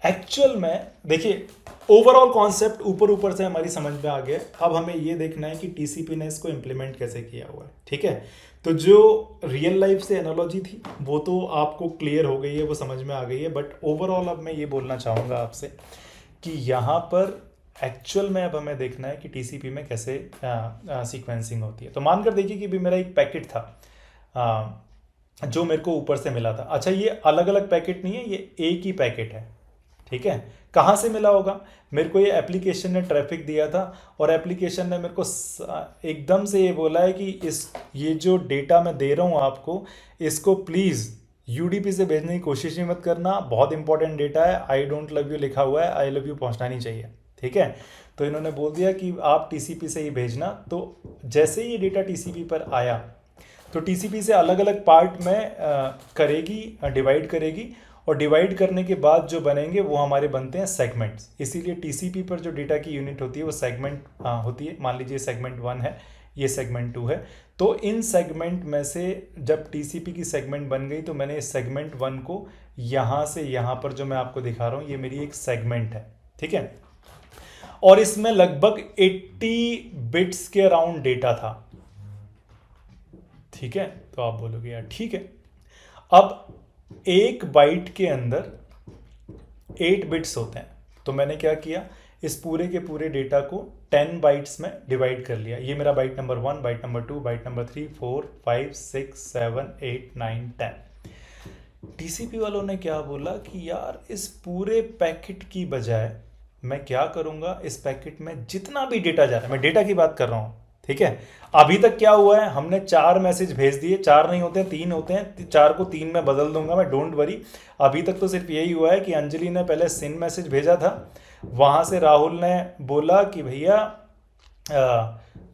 एक्चुअल में देखिए ओवरऑल कॉन्सेप्ट ऊपर ऊपर से हमारी समझ में आ गया। अब हमें ये देखना है कि टीसीपी ने इसको इम्प्लीमेंट कैसे किया हुआ है, ठीक है। तो जो रियल लाइफ से एनालॉजी थी वो तो आपको क्लियर हो गई है, वो समझ में आ गई है, बट ओवरऑल अब मैं ये बोलना चाहूँगा आपसे कि यहाँ पर एक्चुअल में अब हमें देखना है कि टीसीपी में कैसे सीक्वेंसिंग होती है। तो मानकर देखिए कि भी मेरा एक पैकेट था जो मेरे को ऊपर से मिला था। अच्छा, ये अलग अलग पैकेट नहीं है, ये एक ही पैकेट है, ठीक है। कहाँ से मिला होगा? मेरे को ये एप्लीकेशन ने ट्रैफिक दिया था और एप्लीकेशन ने मेरे को एकदम से ये बोला है कि ये जो डेटा मैं दे रहा हूँ आपको, इसको प्लीज़ यूडीपी से भेजने की कोशिश ही मत करना, बहुत इंपॉर्टेंट डेटा है, आई डोंट लव यू लिखा हुआ है, आई लव यू पहुँचना नहीं चाहिए, ठीक है। तो इन्होंने बोल दिया कि आप टीसीपी से ही भेजना। तो जैसे ही ये डेटा टीसीपी पर आया तो टीसीपी से अलग अलग पार्ट में करेगी, डिवाइड करेगी, और डिवाइड करने के बाद जो बनेंगे वो हमारे बनते हैं सेगमेंट्स। इसीलिए टीसीपी पर जो डेटा की यूनिट होती है वो सेगमेंट होती है। मान लीजिए सेगमेंट 1 है, ये सेगमेंट 2 है। तो इन सेगमेंट में से जब टीसीपी की सेगमेंट बन गई तो मैंने इस सेगमेंट 1 को यहाँ से यहाँ पर जो मैं आपको दिखा रहा हूँ ये मेरी एक सेगमेंट है, ठीक है। और इसमें लगभग 80 बिट्स के अराउंड डेटा था, ठीक है। तो आप बोलोगे यार ठीक है। अब एक बाइट के अंदर 8 बिट्स होते हैं, तो मैंने क्या किया, इस पूरे के पूरे डेटा को 10 बाइट्स में डिवाइड कर लिया। ये मेरा byte number 1, byte number 2, byte number 3, 4, 5, 6, 7, 8, 9, 10। TCP वालों ने क्या बोला कि यार इस पूरे पैकेट की बजाय मैं क्या करूंगा, इस पैकेट में जितना भी डेटा जा रहा है, मैं डेटा की बात कर रहा हूं, ठीक है। अभी तक क्या हुआ है, हमने 4 मैसेज भेज दिए, 4 नहीं होते हैं 3 होते हैं, 4 को 3 में बदल दूंगा मैं, डोंट वरी। अभी तक तो सिर्फ यही हुआ है कि अंजलि ने पहले सिन मैसेज भेजा था, वहां से राहुल ने बोला कि भैया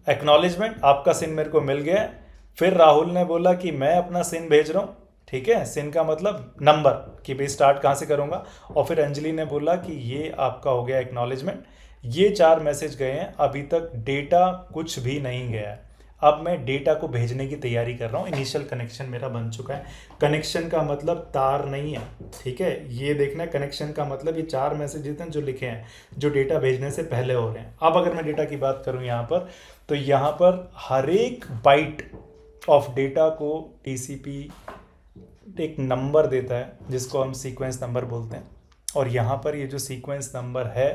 एक्नॉलेजमेंट, आपका सिन मेरे को मिल गया। फिर राहुल ने बोला कि मैं अपना सिन भेज रहा हूँ, ठीक है, सिन का मतलब नंबर कि भाई स्टार्ट कहाँ से करूँगा। और फिर अंजलि ने बोला कि ये आपका हो गया एक्नॉलेजमेंट। ये 4 मैसेज गए हैं, अभी तक डेटा कुछ भी नहीं गया है। अब मैं डेटा को भेजने की तैयारी कर रहा हूँ। इनिशियल कनेक्शन मेरा बन चुका है। कनेक्शन का मतलब तार नहीं है, ठीक है, ये देखना है। कनेक्शन का मतलब ये 4 मैसेज हैं जो लिखे हैं, जो डेटा भेजने से पहले हो रहे हैं। अब अगर मैं डेटा की बात करूँ यहाँ पर, तो यहाँ पर हर एक बाइट ऑफ डेटा को टीसीपी एक नंबर देता है जिसको हम सीक्वेंस नंबर बोलते हैं। और यहाँ पर ये जो सीक्वेंस नंबर है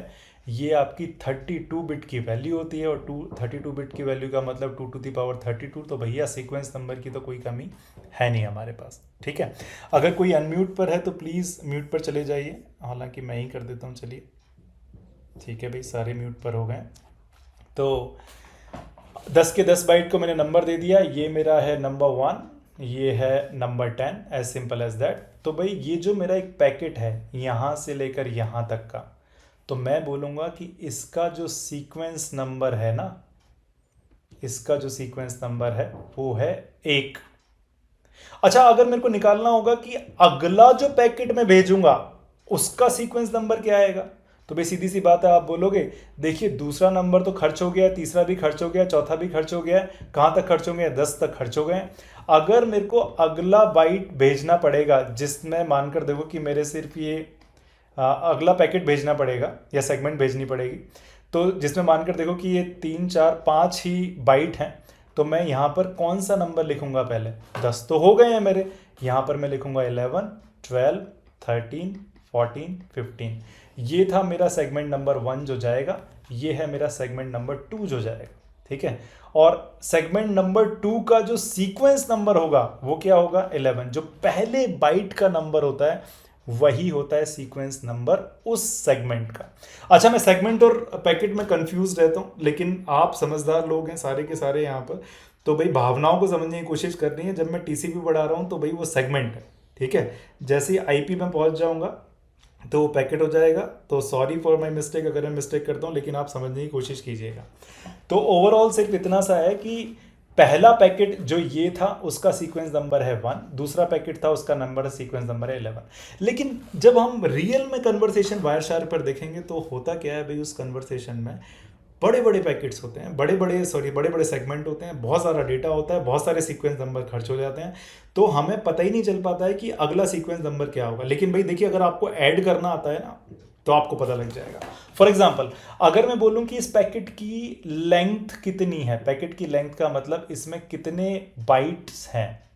ये आपकी 32 बिट की वैल्यू होती है, और 32 बिट की वैल्यू का मतलब 2 टू द पावर 32। तो भैया सीक्वेंस नंबर की तो कोई कमी है नहीं हमारे पास, ठीक है। अगर कोई अनम्यूट पर है तो प्लीज़ म्यूट पर चले जाइए, हालांकि मैं ही कर देता हूँ, चलिए ठीक है भाई, सारे म्यूट पर हो गए। तो 10 के 10 बाइट को मैंने नंबर दे दिया, ये मेरा है नंबर 1, ये है number 10, as simple as that. तो भाई ये जो मेरा एक पैकेट है यहाँ से लेकर यहाँ तक का, तो मैं बोलूँगा कि इसका जो सीक्वेंस नंबर है ना, इसका जो सीक्वेंस नंबर है वो है 1। अच्छा, अगर मेरे को निकालना होगा कि अगला जो पैकेट मैं भेजूंगा उसका सीक्वेंस नंबर क्या आएगा, तो भाई सीधी सी बात है, आप बोलोगे देखिए दूसरा नंबर तो खर्च हो गया, तीसरा भी खर्च हो गया, चौथा भी खर्च हो गया, कहाँ तक खर्च हो गया, 10 तक खर्च हो गए। अगर मेरे को अगला बाइट भेजना पड़ेगा जिसमें मानकर देखो कि मेरे सिर्फ ये अगला पैकेट भेजना पड़ेगा या सेगमेंट भेजनी पड़ेगी, तो जिसमें मानकर देखो कि ये 3, 4, 5 ही बाइट हैं, तो मैं यहाँ पर कौन सा नंबर लिखूंगा, पहले 10 तो हो गए हैं मेरे, यहाँ पर मैं लिखूंगा 11, 12, 13, 14, 15। ये था मेरा सेगमेंट नंबर 1 जो जाएगा, ये है मेरा सेगमेंट नंबर 2 जो जाएगा, ठीक है। और सेगमेंट नंबर 2 का जो सीक्वेंस नंबर होगा वो क्या होगा, 11। जो पहले बाइट का नंबर होता है वही होता है सीक्वेंस नंबर उस सेगमेंट का। अच्छा, मैं सेगमेंट और पैकेट में कंफ्यूज रहता हूँ, लेकिन आप समझदार लोग हैं सारे के सारे यहाँ पर, तो भाई भावनाओं को समझने की कोशिश करनी है। जब मैं टीसीपी बढ़ा रहा हूँ तो भाई वो सेगमेंट है, ठीक है। जैसे ही आईपी में पहुंच जाऊंगा तो वो पैकेट हो जाएगा। तो सॉरी फॉर माई मिस्टेक अगर मैं मिस्टेक करता हूँ, लेकिन आप समझने की कोशिश कीजिएगा। तो ओवरऑल सिर्फ इतना सा है कि पहला पैकेट जो ये था उसका सीक्वेंस नंबर है 1, दूसरा पैकेट था उसका नंबर सीक्वेंस नंबर है 11। लेकिन जब हम रियल में कन्वर्सेशन वायरशार पर देखेंगे तो होता क्या है भाई, उस कन्वर्सेशन में बड़े बड़े पैकेट्स होते हैं, बड़े बड़े सेगमेंट होते हैं, बहुत सारा डेटा होता है, बहुत सारे सीक्वेंस नंबर खर्च हो जाते हैं। तो हमें पता ही नहीं चल पाता है कि अगला सीक्वेंस नंबर क्या होगा। लेकिन भाई देखिए, अगर आपको ऐड करना आता है ना तो आपको पता लग जाएगा। फॉर एग्जाम्पल, अगर मैं बोलूं कि इस पैकेट की लेंथ कितनी है, पैकेट की लेंथ का मतलब इसमें कितने बाइट्स हैं,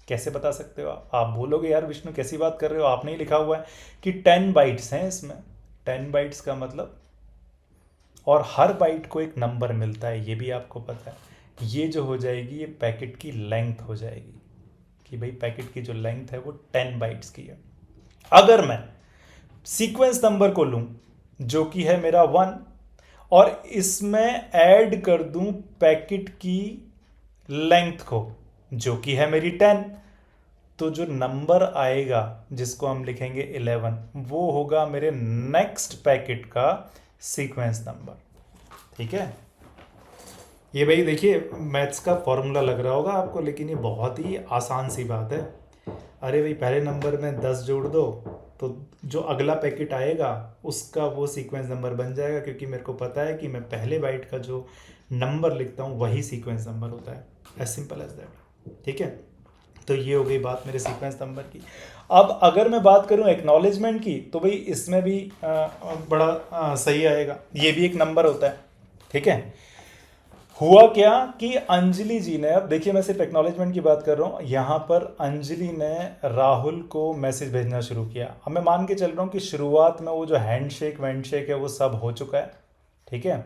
कैसे बता सकते हो आप बोलोगे यार विष्णु कैसी बात कर रहे हो, आपने ही लिखा हुआ है कि 10 बाइट्स हैं इसमें। 10 बाइट्स का मतलब, और हर बाइट को एक नंबर मिलता है, ये भी आपको पता है। ये जो हो जाएगी ये पैकेट की लेंथ हो जाएगी, कि भाई पैकेट की जो लेंथ है वो 10 बाइट्स की है। अगर मैं सीक्वेंस नंबर को लूं जो कि है मेरा 1, और इसमें ऐड कर दूं पैकेट की लेंथ को जो कि है मेरी 10, तो जो नंबर आएगा जिसको हम लिखेंगे 11, वो होगा मेरे नेक्स्ट पैकेट का सीक्वेंस नंबर। ठीक है। ये भाई देखिए, मैथ्स का फॉर्मूला लग रहा होगा आपको, लेकिन ये बहुत ही आसान सी बात है। अरे भाई पहले नंबर में 10 जोड़ दो तो जो अगला पैकेट आएगा उसका वो सीक्वेंस नंबर बन जाएगा, क्योंकि मेरे को पता है कि मैं पहले बाइट का जो नंबर लिखता हूँ वही सीक्वेंस नंबर होता है। As simple as that. ठीक है। तो ये हो गई बात मेरे सीक्वेंस नंबर की। अब अगर मैं बात करूं एक्नॉलेजमेंट की, तो भाई इसमें भी बड़ा सही आएगा, ये भी एक नंबर होता है। ठीक है। हुआ क्या कि अंजलि जी ने, अब देखिए मैं सिर्फ एक्नॉलेजमेंट की बात कर रहा हूँ, यहाँ पर अंजलि ने राहुल को मैसेज भेजना शुरू किया। अब मैं मान के चल रहा हूँ कि शुरुआत में वो जो हैंडशेक वैंडशेक है वो सब हो चुका है। ठीक है।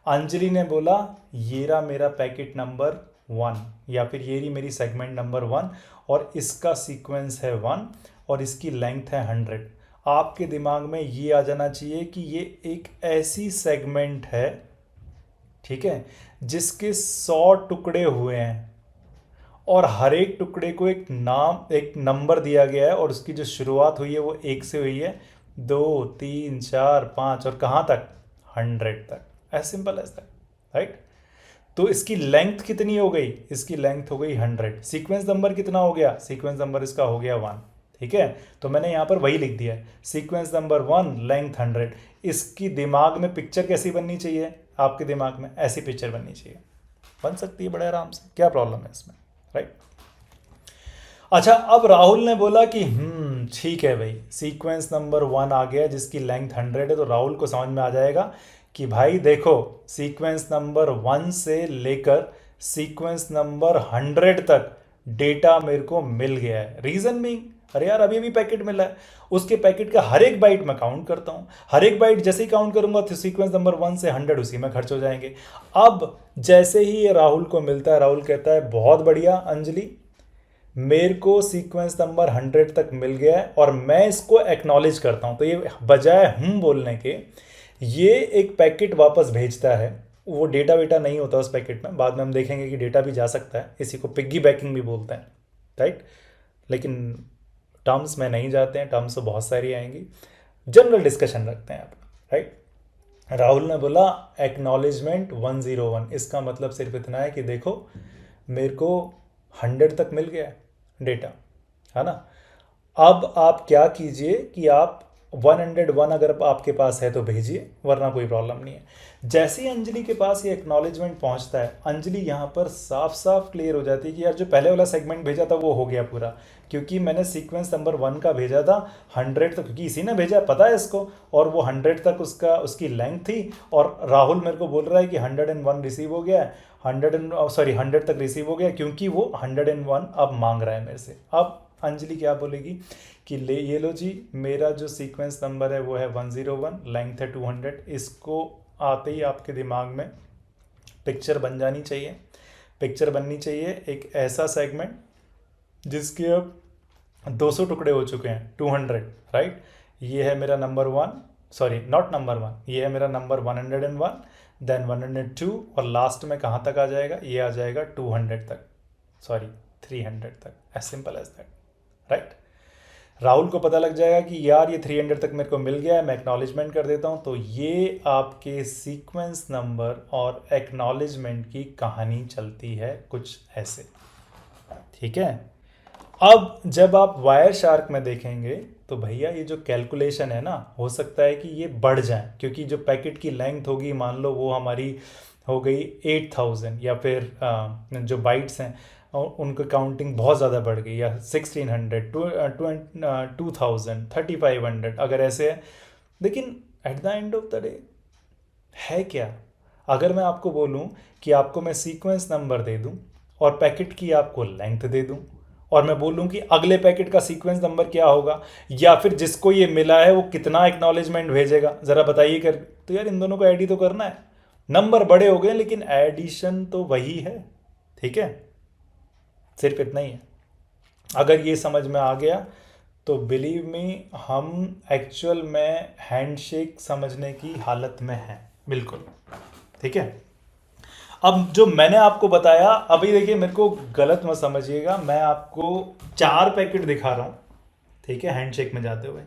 अंजलि ने बोला ये रहा मेरा पैकेट नंबर 1, या फिर ये रही मेरी सेगमेंट नंबर 1, और इसका सीक्वेंस है 1 और इसकी लेंथ है 100। आपके दिमाग में ये आ जाना चाहिए कि ये एक ऐसी सेगमेंट है, ठीक है, जिसके 100 टुकड़े हुए हैं और हर एक टुकड़े को एक नाम, एक नंबर दिया गया है, और उसकी जो शुरुआत हुई है वो 1 से हुई है, 2 3 4 5 और कहाँ तक, 100 तक। As simple as that. Right. तो इसकी लेंथ कितनी हो गई, इसकी लेंथ हो गई 100। सीक्वेंस नंबर कितना हो गया, सीक्वेंस नंबर इसका हो गया 1। ठीक है। तो मैंने यहाँ पर वही लिख दिया है, सीक्वेंस नंबर 1 लेंथ 100। इसकी दिमाग में पिक्चर कैसी बननी चाहिए, आपके दिमाग में ऐसी पिक्चर बननी चाहिए, बन सकती है बड़े आराम से, क्या प्रॉब्लम है इसमें। राइट। अच्छा, अब राहुल ने बोला कि ठीक है भाई, सीक्वेंस नंबर 1 आ गया जिसकी लेंथ 100 है। तो राहुल को समझ में आ जाएगा कि भाई देखो, सीक्वेंस नंबर 1 से लेकर सीक्वेंस नंबर 100 तक डेटा मेरे को मिल गया है। रीजन बीइंग, अरे यार अभी भी पैकेट मिला है, उसके पैकेट का हर एक बाइट मैं काउंट करता हूँ, हर एक बाइट जैसे ही काउंट करूंगा तो सीक्वेंस नंबर 1 से 100 उसी में खर्च हो जाएंगे। अब जैसे ही ये राहुल को मिलता है, राहुल कहता है बहुत बढ़िया अंजलि, मेरे को सीक्वेंस नंबर 100 तक मिल गया है और मैं इसको एक्नॉलेज करता हूँ। तो ये बजाय बोलने के ये एक पैकेट वापस भेजता है। वो डेटा वेटा नहीं होता उस पैकेट में, बाद में हम देखेंगे कि डेटा भी जा सकता है, इसी को पिग्गी बैकिंग भी बोलते हैं। राइट। लेकिन टर्म्स में नहीं जाते हैं, टर्म्स तो बहुत सारी आएंगी, जनरल डिस्कशन रखते हैं आप। राइट। राहुल ने बोला एक्नॉलेजमेंट 101, इसका मतलब सिर्फ इतना है कि देखो मेरे को 100 तक मिल गया डेटा, है ना। अब आप क्या कीजिए कि आप 101 अगर आपके पास है तो भेजिए, वरना कोई प्रॉब्लम नहीं है। जैसे ही अंजलि के पास ये एक्नॉलेजमेंट पहुंचता है, अंजलि यहाँ पर साफ साफ क्लियर हो जाती है कि यार जो पहले वाला सेगमेंट भेजा था वो हो गया पूरा, क्योंकि मैंने सीक्वेंस नंबर 1 का भेजा था 100 तक, क्योंकि इसी ने भेजा, पता है इसको, और वो 100 तक उसकी लेंथ थी। और राहुल मेरे को बोल रहा है कि 101 रिसीव हो गया है, 100 तक रिसीव हो गया, क्योंकि वो 101 अब मांग रहा है मेरे से। अब अंजलि क्या बोलेगी कि ले ये लो जी, मेरा जो सीक्वेंस नंबर है वो है 101, लेंथ है 200। इसको आते ही आपके दिमाग में पिक्चर बन जानी चाहिए, पिक्चर बननी चाहिए एक ऐसा सेगमेंट जिसके अब 200 टुकड़े हो चुके हैं, 200। राइट। ये है मेरा नंबर 1, सॉरी नॉट नंबर 1, ये है मेरा नंबर 101, देन 102 और लास्ट में कहाँ तक आ जाएगा, ये आ जाएगा 200 तक, सॉरी 300 तक, as simple as that, right. Rahul को पता लग जाएगा कि यार ये 300 तक मेरे को मिल गया है, मैं एक्नॉलेजमेंट कर देता हूँ। तो ये आपके सीक्वेंस नंबर और एक्नॉलेजमेंट की कहानी चलती है कुछ ऐसे, ठीक है। अब जब आप वायर शार्क में देखेंगे तो भैया ये जो कैलकुलेशन है ना, हो सकता है कि ये बढ़ जाए, क्योंकि जो पैकेट की लेंथ होगी, मान लो वो हमारी हो गई 8000, या फिर जो बाइट्स हैं उनकी काउंटिंग बहुत ज़्यादा बढ़ गई, या 1600, 2000, 3500, अगर ऐसे है। लेकिन at the end of the day है क्या? अगर मैं आपको बोलूं कि आपको मैं सीक्वेंस नंबर दे दूं और पैकेट की आपको लेंथ दे दूं, और मैं बोलूं कि अगले पैकेट का सीक्वेंस नंबर क्या होगा, या फिर जिसको ये मिला है वो कितना एक्नॉलेजमेंट भेजेगा, ज़रा बताइए कर, तो यार इन दोनों को ऐड ही तो करना है। नंबर बड़े हो गए लेकिन एडिशन तो वही है, ठीक है। सिर्फ इतना ही है। अगर ये समझ में आ गया तो बिलीव मी, हम एक्चुअल में हैंडशेक समझने की हालत में हैं, बिल्कुल, ठीक है। अब जो मैंने आपको बताया, अभी देखिए मेरे को गलत मत समझिएगा, मैं आपको 4 पैकेट दिखा रहा हूँ, ठीक है, हैंडशेक में जाते हुए,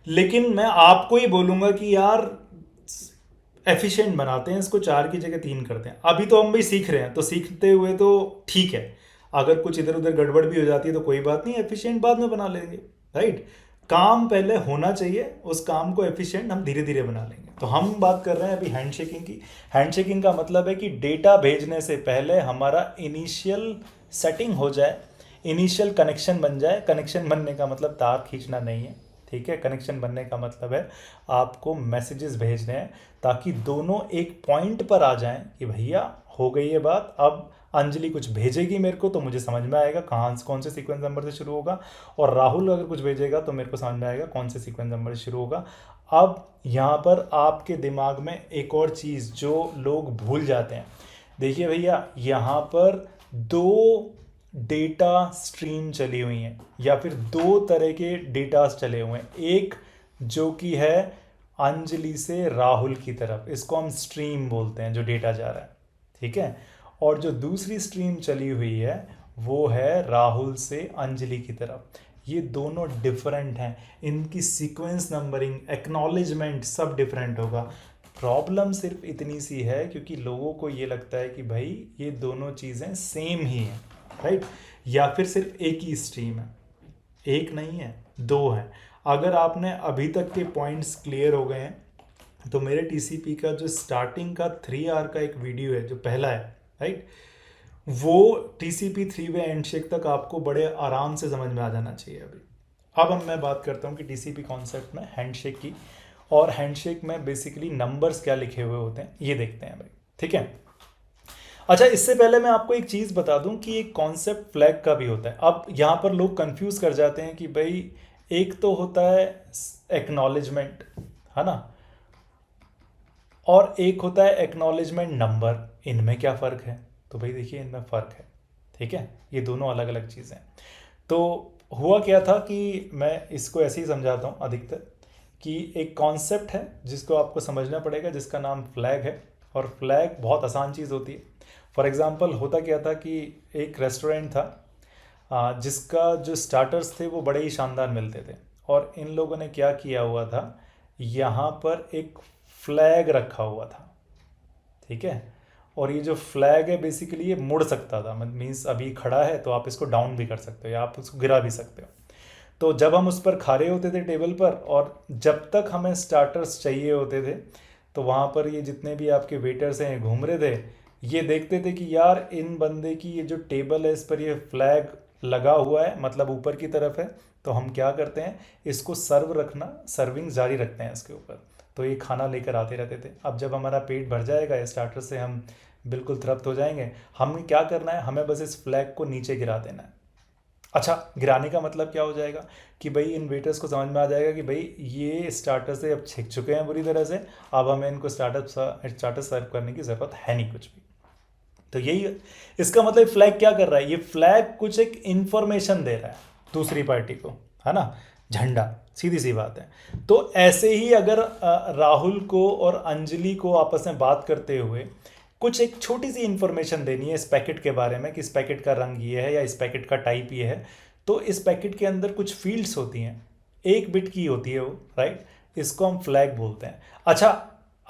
लेकिन मैं आपको ही बोलूँगा कि यार एफिशिएंट बनाते हैं इसको, 4 की जगह 3 करते हैं। अभी तो हम भी सीख रहे हैं, तो सीखते हुए तो ठीक है, अगर कुछ इधर उधर गड़बड़ भी हो जाती है तो कोई बात नहीं, एफिशिएंट बाद में बना लेंगे, राइट। काम पहले होना चाहिए, उस काम को एफिशिएंट हम धीरे धीरे बना लेंगे। तो हम बात कर रहे हैं अभी हैंडशेकिंग की। हैंडशेकिंग का मतलब है कि डेटा भेजने से पहले हमारा इनिशियल सेटिंग हो जाए, इनिशियल कनेक्शन बन जाए। कनेक्शन बनने का मतलब तार खींचना नहीं है, ठीक है। कनेक्शन बनने का मतलब है आपको मैसेजेस भेजने हैं, ताकि दोनों एक पॉइंट पर आ जाएं कि भैया हो गई ये बात, अब अंजलि कुछ भेजेगी मेरे को तो मुझे समझ में आएगा कहाँ कौन से सीक्वेंस नंबर से शुरू होगा, और राहुल अगर कुछ भेजेगा तो मेरे को समझ में आएगा कौन से सीक्वेंस नंबर से शुरू होगा। अब यहाँ पर आपके दिमाग में एक और चीज़ जो लोग भूल जाते हैं, देखिए भैया, यहाँ पर 2 डेटा स्ट्रीम चली हुई हैं, या फिर 2 तरह के डेटास चले हुए हैं। एक जो कि है अंजलि से राहुल की तरफ, इसको हम स्ट्रीम बोलते हैं, जो डेटा जा रहा है, ठीक है। और जो दूसरी स्ट्रीम चली हुई है वो है राहुल से अंजलि की तरफ। ये दोनों डिफरेंट हैं, इनकी सीक्वेंस नंबरिंग, एक्नॉलेजमेंट सब डिफरेंट होगा। प्रॉब्लम सिर्फ इतनी सी है क्योंकि लोगों को ये लगता है कि भाई ये दोनों चीज़ें सेम ही हैं, राइट, या फिर सिर्फ एक ही स्ट्रीम है। एक नहीं है, 2 हैं। अगर आपने अभी तक के पॉइंट्स क्लियर हो गए हैं तो मेरे टीसीपी का जो स्टार्टिंग का 3 आवर का एक वीडियो है जो पहला है, राइट, वो टीसीपी 3-वे हैंडशेक तक आपको बड़े आराम से समझ में आ जाना चाहिए। अभी अब हम मैं बात करता हूँ कि टीसीपी कॉन्सेप्ट में हैंडशेक की, और हैंडशेक में बेसिकली नंबर्स क्या लिखे हुए होते हैं ये देखते हैं भाई, ठीक है। अच्छा, इससे पहले मैं आपको एक चीज़ बता दूं कि एक कॉन्सेप्ट फ्लैग का भी होता है। अब यहाँ पर लोग कंफ्यूज कर जाते हैं कि भाई एक तो होता है एक्नॉलेजमेंट, है ना, और एक होता है एक्नॉलेजमेंट नंबर, इनमें क्या फ़र्क है? तो भाई देखिए इनमें फ़र्क है, ठीक है, ये दोनों अलग अलग चीज़ें हैं। तो हुआ क्या था कि मैं इसको ऐसे ही समझाता हूँ अधिकतर, कि एक कॉन्सेप्ट है जिसको आपको समझना पड़ेगा, जिसका नाम फ्लैग है। और फ्लैग बहुत आसान चीज़ होती है। फॉर एग्ज़ाम्पल होता क्या था कि एक रेस्टोरेंट था, जिसका जो स्टार्टर्स थे वो बड़े ही शानदार मिलते थे, और इन लोगों ने क्या किया हुआ था, यहाँ पर एक फ्लैग रखा हुआ था, ठीक है। और ये जो फ्लैग है बेसिकली ये मुड़ सकता था, मीन्स अभी खड़ा है तो आप इसको डाउन भी कर सकते हो या आप उसको गिरा भी सकते हो। तो जब हम उस पर खड़े होते थे टेबल पर, और जब तक हमें स्टार्टर्स चाहिए होते थे, तो वहाँ पर ये जितने भी आपके वेटर्स हैं घूम रहे थे, ये देखते थे कि यार इन बंदे की ये जो टेबल है इस पर ये फ्लैग लगा हुआ है, मतलब ऊपर की तरफ है, तो हम क्या करते हैं, इसको सर्व रखना, सर्विंग जारी रखते हैं इसके ऊपर। तो ये खाना लेकर आते रहते थे। अब जब हमारा पेट भर जाएगा या स्टार्टर से हम बिल्कुल तृप्त हो जाएंगे, हमें क्या करना है, हमें बस इस फ्लैग को नीचे गिरा देना है। अच्छा, गिराने का मतलब क्या हो जाएगा कि भाई इन वेटर्स को समझ में आ जाएगा कि भाई ये स्टार्टर से अब छिक चुके हैं बुरी तरह से, अब हमें इनको स्टार्टर सर्व करने की ज़रूरत है नहीं कुछ भी। तो यही इसका मतलब फ्लैग क्या कर रहा है, ये फ्लैग कुछ एक इंफॉर्मेशन दे रहा है दूसरी पार्टी को, है ना, झंडा, सीधी सी बात है। तो ऐसे ही अगर राहुल को और अंजलि को आपस में बात करते हुए कुछ एक छोटी सी इंफॉर्मेशन देनी है इस पैकेट के बारे में कि इस पैकेट का रंग ये है या इस पैकेट का टाइप ये है, तो इस पैकेट के अंदर कुछ फील्ड्स होती हैं, 1 बिट की होती है वो, राइट, इसको हम फ्लैग बोलते हैं। अच्छा,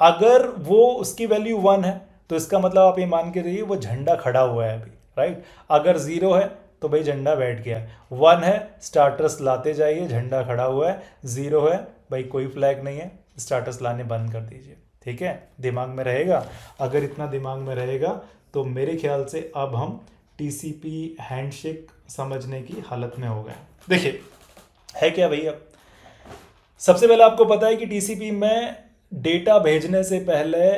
अगर वो उसकी वैल्यू 1 है तो इसका मतलब आप ये मान के रहिए वो झंडा खड़ा हुआ है अभी, राइट। अगर 0 है तो भाई झंडा बैठ गया, 1 है स्टार्टर्स लाते जाइए, झंडा खड़ा हुआ है, 0 है भाई कोई फ्लैग नहीं है, स्टार्टर्स लाने बंद कर दीजिए। ठीक है, दिमाग में रहेगा। अगर इतना दिमाग में रहेगा तो मेरे ख्याल से अब हम टीसीपी हैंडशेक समझने की हालत में हो गए। देखिए है क्या भाई, अब सबसे पहले आपको पता है कि टीसीपी में डेटा भेजने से पहले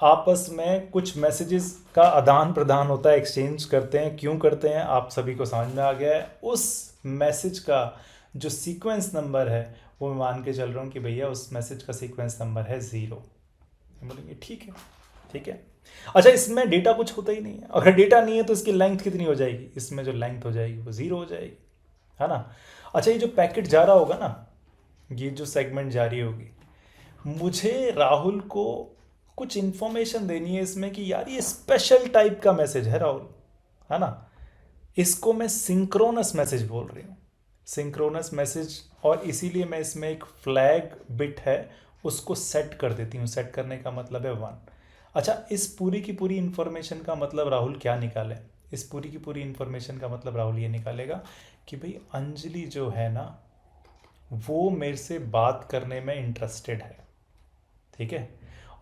आपस में कुछ मैसेजेस का आदान प्रदान होता है, एक्सचेंज करते हैं। क्यों करते हैं आप सभी को समझ में आ गया है। उस मैसेज का जो सीक्वेंस नंबर है वो मैं मान के चल रहा हूँ कि भैया उस मैसेज का सीक्वेंस नंबर है 0। बोलेंगे ठीक है, ठीक है। अच्छा, इसमें डेटा कुछ होता ही नहीं है। अगर डेटा नहीं है तो इसकी लेंथ कितनी हो जाएगी, इसमें जो लेंथ हो जाएगी वो 0 हो जाएगी, है ना। अच्छा, ये जो पैकेट जा रहा होगा ना, ये जो सेगमेंट जारी होगी, मुझे राहुल को कुछ इन्फॉर्मेशन देनी है इसमें कि यार ये स्पेशल टाइप का मैसेज है राहुल, है ना। इसको मैं सिंक्रोनस मैसेज बोल रही हूँ, सिंक्रोनस मैसेज। और इसीलिए मैं इसमें एक फ्लैग बिट है उसको सेट कर देती हूँ। सेट करने का मतलब है 1। अच्छा, इस पूरी की पूरी इंफॉर्मेशन का मतलब राहुल क्या निकाले, इस पूरी की पूरी इंफॉर्मेशन का मतलब राहुल ये निकालेगा कि भाई अंजलि जो है ना वो मेरे से बात करने में इंटरेस्टेड है, ठीक है।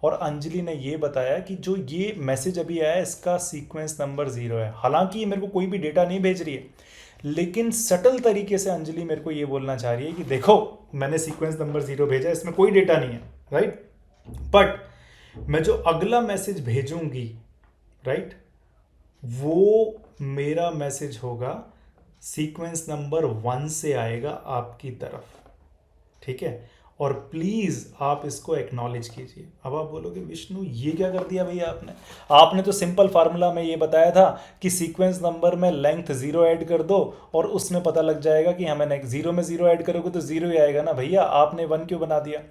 और अंजलि ने ये बताया कि जो ये मैसेज अभी आया है इसका सीक्वेंस नंबर 0 है। हालांकि ये मेरे को कोई भी डेटा नहीं भेज रही है, लेकिन सटल तरीके से अंजलि मेरे को ये बोलना चाह रही है कि देखो मैंने सीक्वेंस नंबर 0 भेजा, इसमें कोई डेटा नहीं है, राइट, बट मैं जो अगला मैसेज भेजूंगी, राइट, वो मेरा मैसेज होगा सीक्वेंस नंबर 1 से आएगा आपकी तरफ, ठीक है। और प्लीज़ आप इसको एक्नॉलेज कीजिए। अब आप बोलोगे विष्णु ये क्या कर दिया भैया आपने, आपने तो सिंपल फार्मूला में ये बताया था कि सीक्वेंस नंबर में लेंथ 0 ऐड कर दो और उसमें पता लग जाएगा कि हमें नेक्स्ट 0 में 0 ऐड करोगे तो 0 ही आएगा ना भैया, आपने 1 क्यों बना दिया।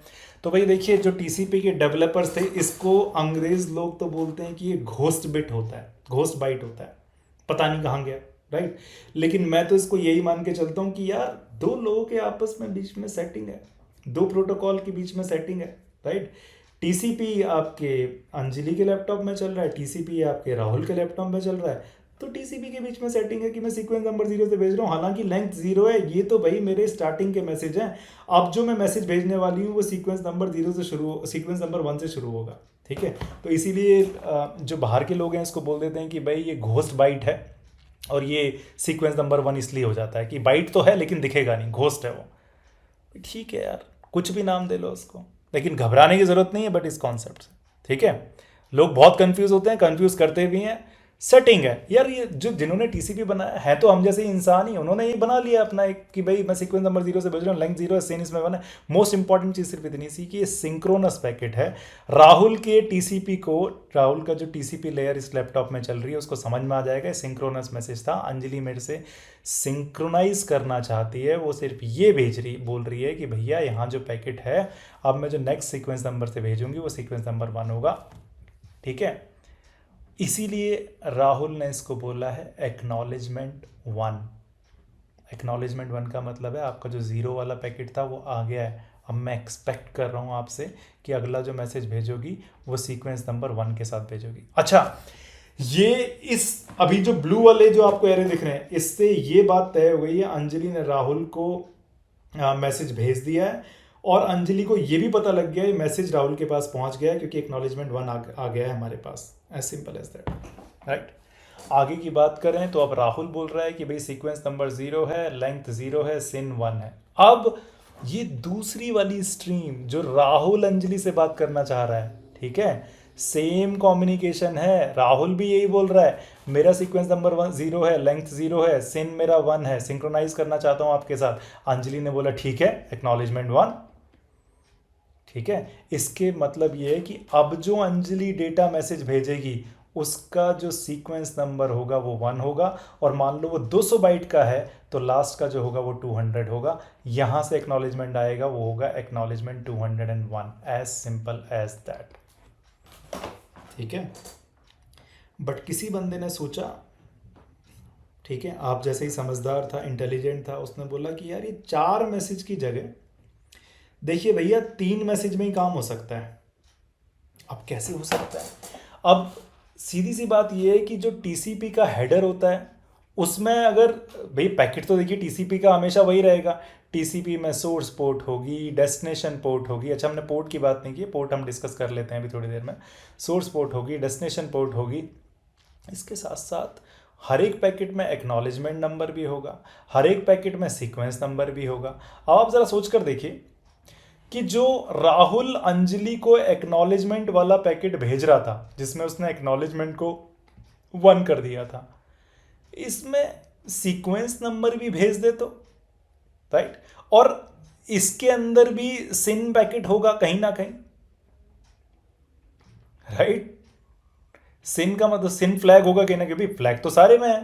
तो भाई देखिए, जो टीसीपी के डेवलपर्स थे इसको अंग्रेज लोग तो बोलते हैं कि ये घोस्ट बिट होता है, घोस्ट बाइट होता है, पता नहीं कहाँ गया, राइट। लेकिन मैं तो इसको यही मान के चलता हूँ कि यार दो लोगों के आपस में बीच में सेटिंग है, दो प्रोटोकॉल के बीच में सेटिंग है, राइट। टीसीपी आपके अंजलि के लैपटॉप में चल रहा है, टीसीपी आपके राहुल के लैपटॉप में चल रहा है, तो टीसीपी के बीच में सेटिंग है कि मैं सीक्वेंस नंबर 0 से भेज रहा हूँ। हालांकि लेंथ 0 है, ये तो भाई मेरे स्टार्टिंग के मैसेज हैं। अब जो मैं मैसेज भेजने वाली हूँ वो सीक्वेंस नंबर 0 से शुरू, सीक्वेंस नंबर 1 से शुरू होगा, ठीक है। तो इसीलिए जो बाहर के लोग हैं इसको बोल देते हैं कि भाई ये घोस्ट बाइट है, और ये सीक्वेंस नंबर 1 इसलिए हो जाता है कि बाइट तो है लेकिन दिखेगा नहीं, घोस्ट है वो। ठीक है यार, कुछ भी नाम दे लो उसको, लेकिन घबराने की ज़रूरत नहीं है बट इस कॉन्सेप्ट से, ठीक है। लोग बहुत कंफ्यूज होते हैं, कंफ्यूज करते भी हैं। सेटिंग है यार, ये जो जिन्होंने टीसीपी बनाया है तो हम जैसे इंसान ही, उन्होंने ये बना लिया अपना एक कि भाई मैं सीक्वेंस नंबर 0 से भेज रहा हूँ, लेंथ 0 है, सेन इसमें बना। मोस्ट इंपॉर्टेंट चीज़ सिर्फ इतनी सी कि ये सिंक्रोनस पैकेट है। राहुल के टीसीपी को, राहुल का जो टीसीपी लेयर इस लैपटॉप में चल रही है उसको समझ में आ जाएगा सिंक्रोनस मैसेज था। अंजलि मेरे से सिंक्रोनाइज करना चाहती है, वो सिर्फ ये भेज रही, बोल रही है कि भैया यहाँ जो पैकेट है अब मैं जो नेक्स्ट सीक्वेंस नंबर से भेजूंगी वो सीक्वेंस नंबर 1 होगा, ठीक है। इसीलिए राहुल ने इसको बोला है एक्नॉलेजमेंट 1। एक्नॉलेजमेंट 1 का मतलब है आपका जो 0 वाला पैकेट था वो आ गया है, अब मैं एक्सपेक्ट कर रहा हूँ आपसे कि अगला जो मैसेज भेजोगी वो सीक्वेंस नंबर 1 के साथ भेजोगी। अच्छा, ये इस अभी जो ब्लू वाले जो आपको एरे दिख रहे हैं इससे ये बात तय हो गई है, अंजलि ने राहुल को मैसेज भेज दिया है और अंजलि को ये भी पता लग गया है मैसेज राहुल के पास पहुंच गया है क्योंकि एक्नॉलेजमेंट 1 आ गया है हमारे पास। As simple as that, right. आगे की बात करें तो अब राहुल बोल रहा है कि भाई सीक्वेंस नंबर 0 है, लेंथ 0 है, सिन 1 है। अब ये दूसरी वाली स्ट्रीम जो राहुल अंजलि से बात करना चाह रहा है, ठीक है, सेम कम्युनिकेशन है। राहुल भी यही बोल रहा है मेरा सीक्वेंस नंबर 0 है, लेंथ 0 है, सिन मेरा 1 है, सिंक्रोनाइज करना चाहता हूं आपके साथ। अंजलि ने बोला ठीक है, एक्नॉलेजमेंट 1, ठीक है। इसके मतलब ये है कि अब जो अंजलि डेटा मैसेज भेजेगी उसका जो सीक्वेंस नंबर होगा वो 1 होगा, और मान लो वो 200 बाइट का है तो लास्ट का जो होगा वो 200 होगा। यहाँ से एक्नॉलेजमेंट आएगा, वो होगा acknowledgement 201, as simple as that. ठीक है। बट किसी बंदे ने सोचा, ठीक है, आप जैसे ही समझदार था, इंटेलिजेंट था, उसने बोला कि यार ये 4 मैसेज की जगह देखिए भैया 3 मैसेज में ही काम हो सकता है। अब कैसे हो सकता है? अब सीधी सी बात ये है कि जो टीसीपी का हेडर होता है उसमें अगर भाई पैकेट तो देखिए टीसीपी का हमेशा वही रहेगा, टीसीपी में सोर्स पोर्ट होगी, डेस्टिनेशन पोर्ट होगी। अच्छा, हमने पोर्ट की बात नहीं की, पोर्ट हम डिस्कस कर लेते हैं अभी थोड़ी देर में। सोर्स पोर्ट होगी, डेस्टिनेशन पोर्ट होगी। इसके साथ साथ हर एक पैकेट में एक्नॉलेजमेंट नंबर भी होगा, हर एक पैकेट में सीक्वेंस नंबर भी होगा। अब आप ज़रा सोच कर देखिए कि जो राहुल अंजलि को एक्नॉलेजमेंट वाला पैकेट भेज रहा था, जिसमें उसने एक्नॉलेजमेंट को 1 कर दिया था, इसमें सीक्वेंस नंबर भी भेज दे तो, राइट, और इसके अंदर भी सिन पैकेट होगा कहीं ना कहीं, राइट। सिन का मतलब सिन फ्लैग होगा कहीं ना कहीं, फ्लैग तो सारे में है,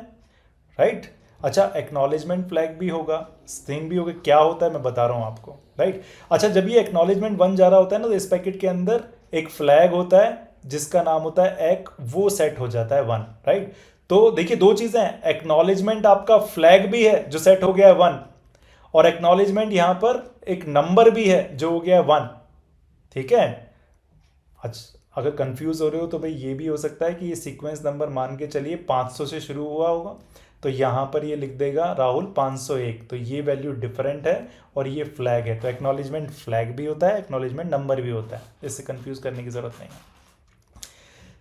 राइट। अच्छा, एक्नॉलेजमेंट फ्लैग भी होगा, सिन भी होगा। क्या होता है मैं बता रहा हूं आपको, राइट। अच्छा, जब ये एक्नॉलेजमेंट 1 जा रहा होता है ना, तो इस पैकेट के अंदर एक फ्लैग होता है जिसका नाम होता है एक, वो सेट हो जाता है 1, राइट। तो देखिए दो चीजें हैं, एक्नॉलेजमेंट आपका फ्लैग भी है जो सेट हो गया है 1, और एक्नॉलेजमेंट यहां पर एक नंबर भी है जो हो गया है 1। ठीक है। अच्छा, अगर कंफ्यूज हो रहे हो तो भाई ये भी हो सकता है कि ये सीक्वेंस नंबर मान के चलिए 500 से शुरू हुआ होगा, तो यहाँ पर ये लिख देगा राहुल 501, तो ये वैल्यू डिफरेंट है और ये फ्लैग है। तो एक्नॉलेजमेंट फ्लैग भी होता है, एक्नॉलेजमेंट नंबर भी होता है, इससे कंफ्यूज करने की जरूरत नहीं है।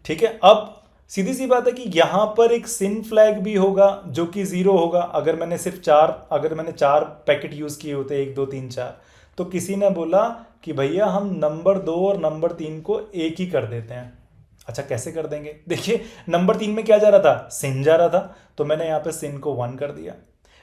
ठीक है। अब सीधी सी बात है कि यहां पर एक सिन फ्लैग भी होगा जो कि 0 होगा। अगर मैंने अगर मैंने 4 पैकेट यूज किए होते, 1 2 3 4, तो किसी ने बोला कि भैया हम नंबर 2 और नंबर 3 को एक ही कर देते हैं। अच्छा, कैसे कर देंगे? देखिए नंबर 3 में क्या जा रहा था, सिन जा रहा था, तो मैंने यहाँ पे सिन को 1 कर दिया।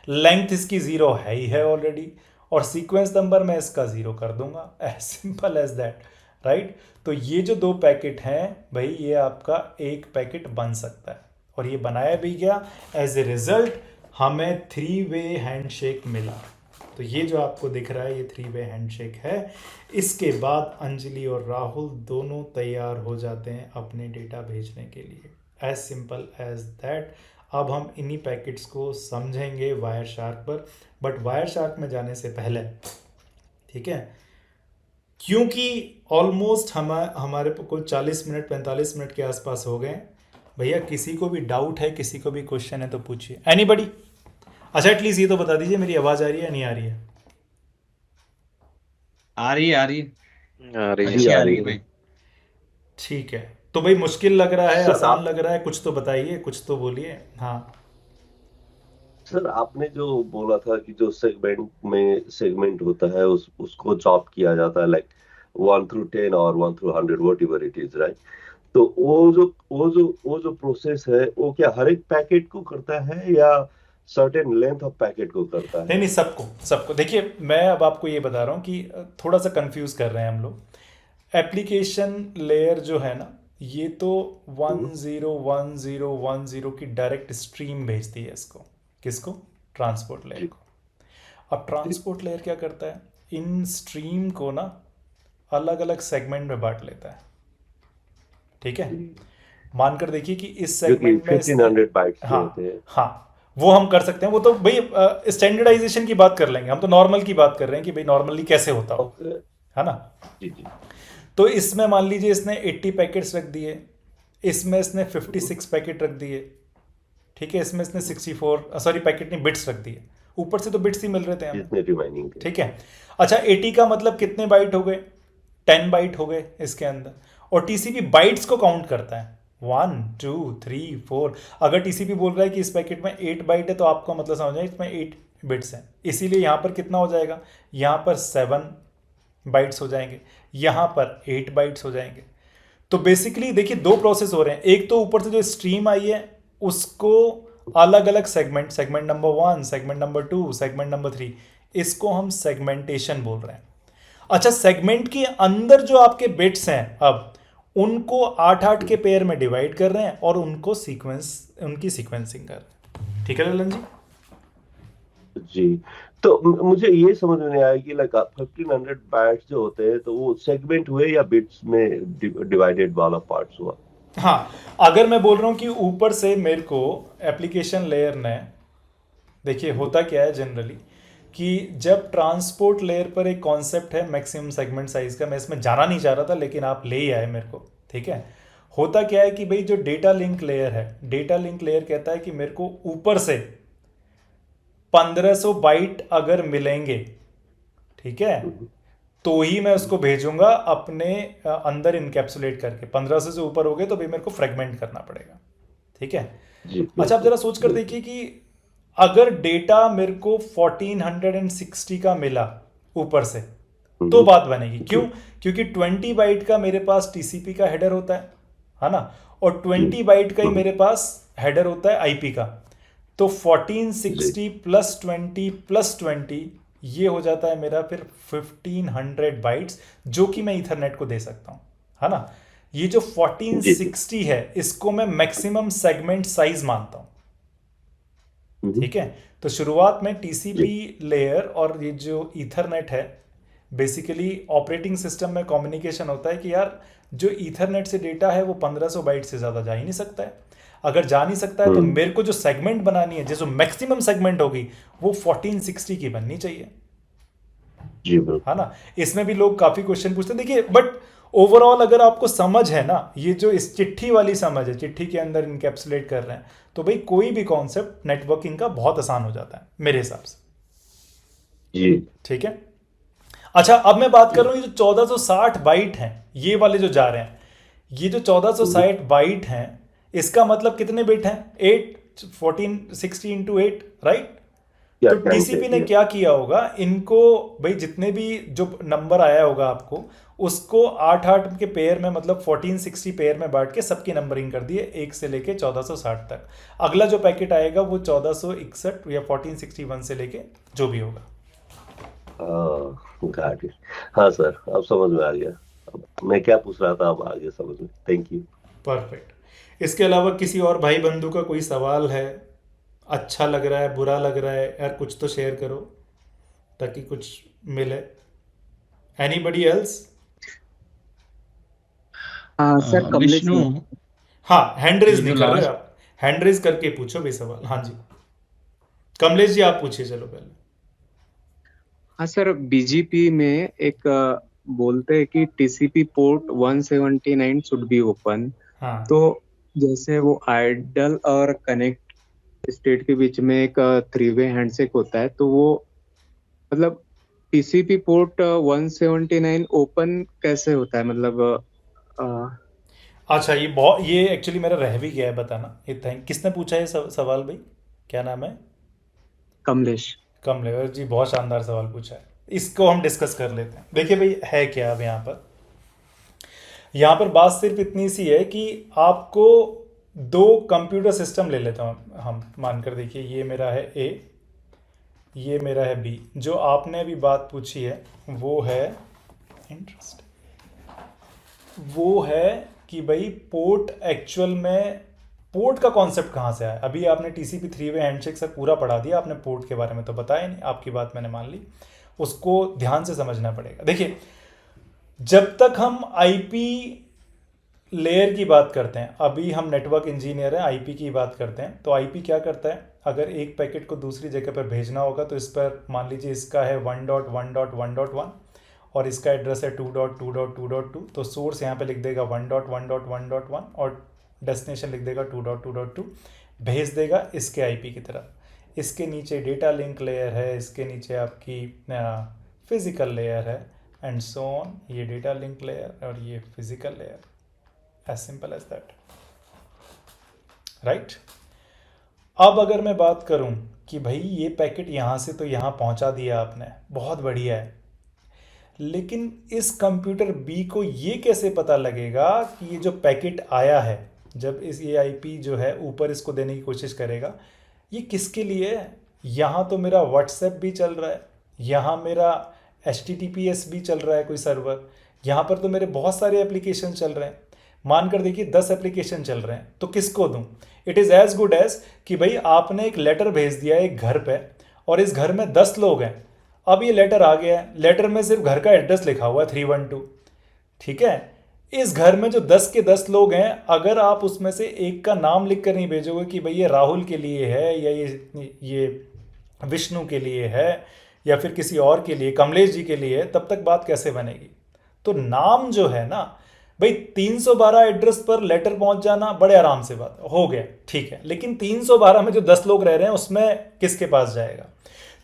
लेंथ इसकी 0 है ही है ऑलरेडी, और सीक्वेंस नंबर मैं इसका 0 कर दूंगा, as simple as that, right. तो ये जो 2 पैकेट हैं भाई, ये आपका एक पैकेट बन सकता है, और ये बनाया भी गया। एज ए रिजल्ट हमें 3 वे हैंडशेक मिला। तो ये जो आपको दिख रहा है ये 3 वे हैंडशेक है। इसके बाद अंजलि और राहुल दोनों तैयार हो जाते हैं अपने डेटा भेजने के लिए, एज सिंपल एज दैट। अब हम इन्हीं पैकेट्स को समझेंगे वायर शार्क पर, बट वायर शार्क में जाने से पहले, ठीक है, क्योंकि ऑलमोस्ट हमारे को 40 मिनट 45 मिनट के आसपास हो गए भैया, किसी को भी डाउट है, किसी को भी क्वेश्चन है तो पूछिए, एनीबडी। अच्छा, एटलीस्ट ये तो बता दीजिए मेरी आवाज आ रही है या नहीं आ रही है? आ रही है, आ रही है, आ रही अच्छी है। आ रही है भाई। ठीक है। तो भाई मुश्किल लग रहा है, सर आसान आप लग रहा है, कुछ तो बताइए, कुछ तो बोलिए। हाँ। सर आपने जो बोला था कि जो सेगमेंट होता है उसको चॉप किया जाता है, लाइक 1 through 10 और 1 through 100 what ever it is, right? तो वो जो प्रोसेस है वो क्या हर एक पैकेट को करता है या सर्टेन लेंथ ऑफ पैकेट को करता नहीं है? नहीं, सबको सबको देखिए, मैं अब आपको ये बता रहा हूँ कि थोड़ा सा कंफ्यूज कर रहे हैं हम लोग। एप्लीकेशन लेयर जो है ना, ये तो हम्म, 101010 की डायरेक्ट स्ट्रीम भेजती है इसको, किसको? ट्रांसपोर्ट लेयर जी को। अब जी ट्रांसपोर्ट लेयर क्या करता है, इन स्ट्रीम को ना अलग अलग सेगमेंट में बांट लेता है। ठीक है। जी। मानकर देखिए कि इस जो कि सेगमेंट में इसने, 1500 बाइट्स के हाँ होते हैं। हाँ, वो हम कर सकते हैं। वो तो भाई स्टैंडर्डाइजेशन की बात कर लेंगे, हम तो नॉर्मल की बात कर रहे हैं कि भाई नॉर्मली कैसे होता हो, ओके। है ना। जी जी। तो इसमें मान लीजिए इसने 80 पैकेट्स रख दिए, इसमें इसने 56 पैकेट रख दिए, ठीक है, इसमें इसने 64 सॉरी पैकेट नहीं, बिट्स रख दिए। ऊपर से तो बिट्स ही मिल रहे थे हमें, जितने रिमाइनिंग थे। ठीक है। अच्छा, 80 का मतलब कितने बाइट हो गए? 10 बाइट हो गए इसके अंदर, और टीसीपी बाइट्स को काउंट करता है, 1 2 3 4। अगर टीसीपी बोल रहा है कि इस पैकेट में 8 बाइट है, तो आपका मतलब समझ जाए इसमें 8 बिट्स हैं, इसीलिए यहाँ पर कितना हो जाएगा, यहाँ पर 7 बाइट्स हो जाएंगे, यहाँ पर 8 बाइट्स हो जाएंगे। तो बेसिकली देखिए दो प्रोसेस हो रहे हैं, एक तो ऊपर से जो स्ट्रीम आई है उसको अलग अलग segment, segment number 1, segment number 2, segment number 3, इसको हम सेगमेंटेशन बोल रहे हैं। अच्छा, सेगमेंट के अंदर जो आपके बिट्स हैं, अब उनको 8-8 के पेयर में डिवाइड कर रहे हैं और उनको उनकी सीक्वेंसिंग कर रहे हैं। ठीक है ललन जी? जी। तो मुझे ये समझ में नहीं आया कि लाइक 1500 बाइट्स जो होते हैं तो वो सेगमेंट हुए या बिट्स में डिवाइडेड वाला पार्ट्स हुआ? हाँ, अगर मैं बोल रहा हूँ कि ऊपर से मेरे को एप्लीकेशन लेयर ने, देखिए होता क्या है जनरली कि जब ट्रांसपोर्ट लेयर पर एक कॉन्सेप्ट है मैक्सिमम सेगमेंट साइज का, मैं इसमें जाना नहीं चाह रहा था लेकिन आप ले ही आए मेरे को। ठीक है, होता क्या है कि भाई जो डेटा लिंक लेयर है, डेटा लिंक लेयर कहता है कि मेरे को ऊपर से 1500 बाइट अगर मिलेंगे, ठीक है, तो ही मैं उसको भेजूंगा अपने अंदर इनकैप्सुलेट करके। 1500 से ऊपर हो गए तो भाई मेरे को फ्रेगमेंट करना पड़ेगा। ठीक है। जी अच्छा, आप बिल्कुल जरा सोच कर बिल्कुल। देखिए कि अगर डेटा मेरे को 1460 का मिला ऊपर से, तो हम्म, बात बनेगी। क्यों? जी क्योंकि 20 बाइट का मेरे पास टीसीपी का हेडर होता है ना, और जी 20 बाइट का ही मेरे पास हेडर होता है आईपी का। तो जी 1460 प्लस 20 प्लस 20, ये हो जाता है मेरा फिर 1500 बाइट्स, जो कि मैं ईथरनेट को दे सकता हूँ, है ना। ये जो जी जी 1460 है, इसको मैं मैक्सिमम सेगमेंट साइज मानता हूँ। हम्म, ठीक है। तो शुरुआत में टीसीपी जी लेयर और ये जो ईथरनेट है, बेसिकली ऑपरेटिंग सिस्टम में कम्युनिकेशन होता है कि यार जो ईथरनेट से डेटा है वो 1500 बाइट से ज़्यादा जा ही नहीं सकता है। अगर जा नहीं सकता है तो हम्म, मेरे को जो सेगमेंट बनानी है, जो मैक्सिमम सेगमेंट होगी, वो 1460 की बननी चाहिए, जी है बिल्कुल। ना। इसमें भी लोग काफ़ी क्वेश्चन पूछते हैं, देखिए बट ओवरऑल अगर आपको समझ है ना, ये जो इस चिट्ठी वाली समझ है, चिट्ठी के अंदर इनकैप्सुलेट कर रहे हैं, तो भाई कोई भी कॉन्सेप्ट नेटवर्किंग का बहुत आसान हो जाता है मेरे हिसाब से। जी ठीक है। अच्छा, अब मैं बात कर जी रहा हूँ ये जो 1460 बाइट हैं, ये वाले जो जा रहे हैं, ये जो 1460 बाइट हैं, इसका मतलब कितने बिट हैं? 8, 1460 इंटू 8, राइट। या तो 10 टीसीपी टेन ने या क्या किया होगा, इनको भाई जितने भी जो नंबर आया होगा आपको, उसको 8-8 के पेयर में, मतलब 1460 पेयर में बांट के सबकी नंबरिंग कर दिए 1 से लेके 1460 तक। अगला जो पैकेट आएगा वो 1461 या 1461 से लेके जो भी होगा। Got it. हाँ सर, अब समझ में आ गया। अब मैं क्या पूछ रहा था अब आ गया समझ में। Thank you. परफेक्ट। इसके अलावा किसी और भाई बंधु का कोई सवाल है? अच्छा लग रहा है, बुरा लग रहा है, यार कुछ तो शेयर करो ताकि कुछ मिले। Anybody else? हाँ सर, कमलेश विष्णु, जी। हाँ, हैंड ये रेज जो नहीं कर रहे लास्ट आप, हैंड रेज करके पूछो भाई सवाल। हाँ जी, कमलेश जी आप पूछिए, चलो पहले। हाँ सर, बीजीपी में एक बोलते हैं कि TCP port 179 should be open. हाँ। तो जैसे वो आइडल और कनेक्ट स्टेट के बीच में एक 3 वे हैंडशेक होता है, तो वो मतलब टीसीपी पोर्ट 179 ओपन कैसे होता है? मतलब अ, अच्छा, ये एक्चुअली मेरा रह भी गया है बताना। ये थैंक, किसने पूछा है सवाल भाई? क्या नाम है? कमलेश। कमलेश जी, बहुत शानदार सवाल पूछा है। इसको हम डिस्कस कर लेते हैं। देखिए भाई है क्या अब यहाँ पर बात सिर्फ इतनी सी है कि आपको दो कंप्यूटर सिस्टम ले लेता हूँ हम मानकर। देखिए ये मेरा है ए, ये मेरा है बी। जो आपने अभी बात पूछी है वो है इंटरेस्ट, वो है कि भाई पोर्ट एक्चुअल में, पोर्ट का कॉन्सेप्ट कहाँ से आया। अभी आपने टीसीपी 3 वे हैंडशेक सर पूरा पढ़ा दिया, आपने पोर्ट के बारे में तो बताया नहीं, आपकी बात मैंने मान ली, उसको ध्यान से समझना पड़ेगा। देखिए जब तक हम आईपी लेयर की बात करते हैं, अभी हम नेटवर्क इंजीनियर हैं, आईपी की बात करते हैं, तो आईपी क्या करता है, अगर एक पैकेट को दूसरी जगह पर भेजना होगा तो इस पर मान लीजिए इसका है 1.1.1.1 और इसका एड्रेस है 2.2.2.2, तो सोर्स यहाँ पे लिख देगा 1.1.1.1 और डेस्टिनेशन लिख देगा 2.2.2, भेज देगा इसके आईपी की तरफ। इसके नीचे डेटा लिंक लेयर है, इसके नीचे आपकी फिजिकल लेयर है, एंड सो ऑन। ये डेटा लिंक लेयर और ये physical layer, as simple as that, right. अब अगर मैं बात करूं कि भाई ये पैकेट यहां से तो यहां पहुंचा दिया आपने, बहुत बढ़िया है, लेकिन इस कंप्यूटर बी को ये कैसे पता लगेगा कि ये जो पैकेट आया है, जब इस ये आईपी जो है ऊपर इसको देने की कोशिश करेगा, ये किसके लिए है? यहाँ तो मेरा व्हाट्सएप भी चल रहा है, यहाँ मेरा HTTPS भी चल रहा है कोई सर्वर, यहाँ पर तो मेरे बहुत सारे एप्लीकेशन चल रहे हैं। मानकर देखिए 10 एप्लीकेशन चल रहे हैं, तो किसको दूं? It is as good as कि भाई आपने एक लेटर भेज दिया एक घर पे, और इस घर में 10 लोग हैं। अब ये लेटर आ गया है, लेटर में सिर्फ घर का एड्रेस लिखा हुआ है 312, ठीक है। इस घर में जो 10 के 10 लोग हैं, अगर आप उसमें से एक का नाम लिख कर नहीं भेजोगे कि भाई ये राहुल के लिए है, या ये विष्णु के लिए है, या फिर किसी और के लिए, कमलेश जी के लिए है, तब तक बात कैसे बनेगी? तो नाम जो है ना भाई, 312 एड्रेस पर लेटर पहुंच जाना बड़े आराम से बात हो गया, ठीक है। लेकिन 312 में जो 10 लोग रह रहे हैं उसमें किसके पास जाएगा?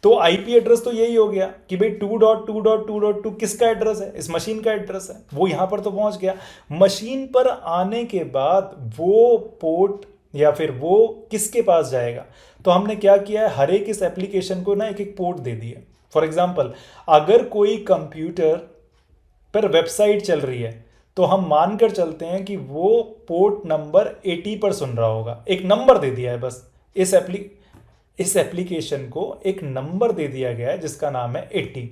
तो आईपी एड्रेस तो यही हो गया कि भाई 2.2.2.2 किसका एड्रेस है? इस मशीन का एड्रेस है। वो यहां पर तो पहुंच गया। मशीन पर आने के बाद वो पोर्ट या फिर वो किसके पास जाएगा? तो हमने क्या किया है, हर एक इस एप्लीकेशन को ना एक एक पोर्ट दे दिया। फॉर एग्जाम्पल, अगर कोई कंप्यूटर पर वेबसाइट चल रही है तो हम मानकर चलते हैं कि वो पोर्ट नंबर 80 पर सुन रहा होगा। एक नंबर दे दिया है बस, इस एप्लीकेशन को एक नंबर दे दिया गया है जिसका नाम है 80,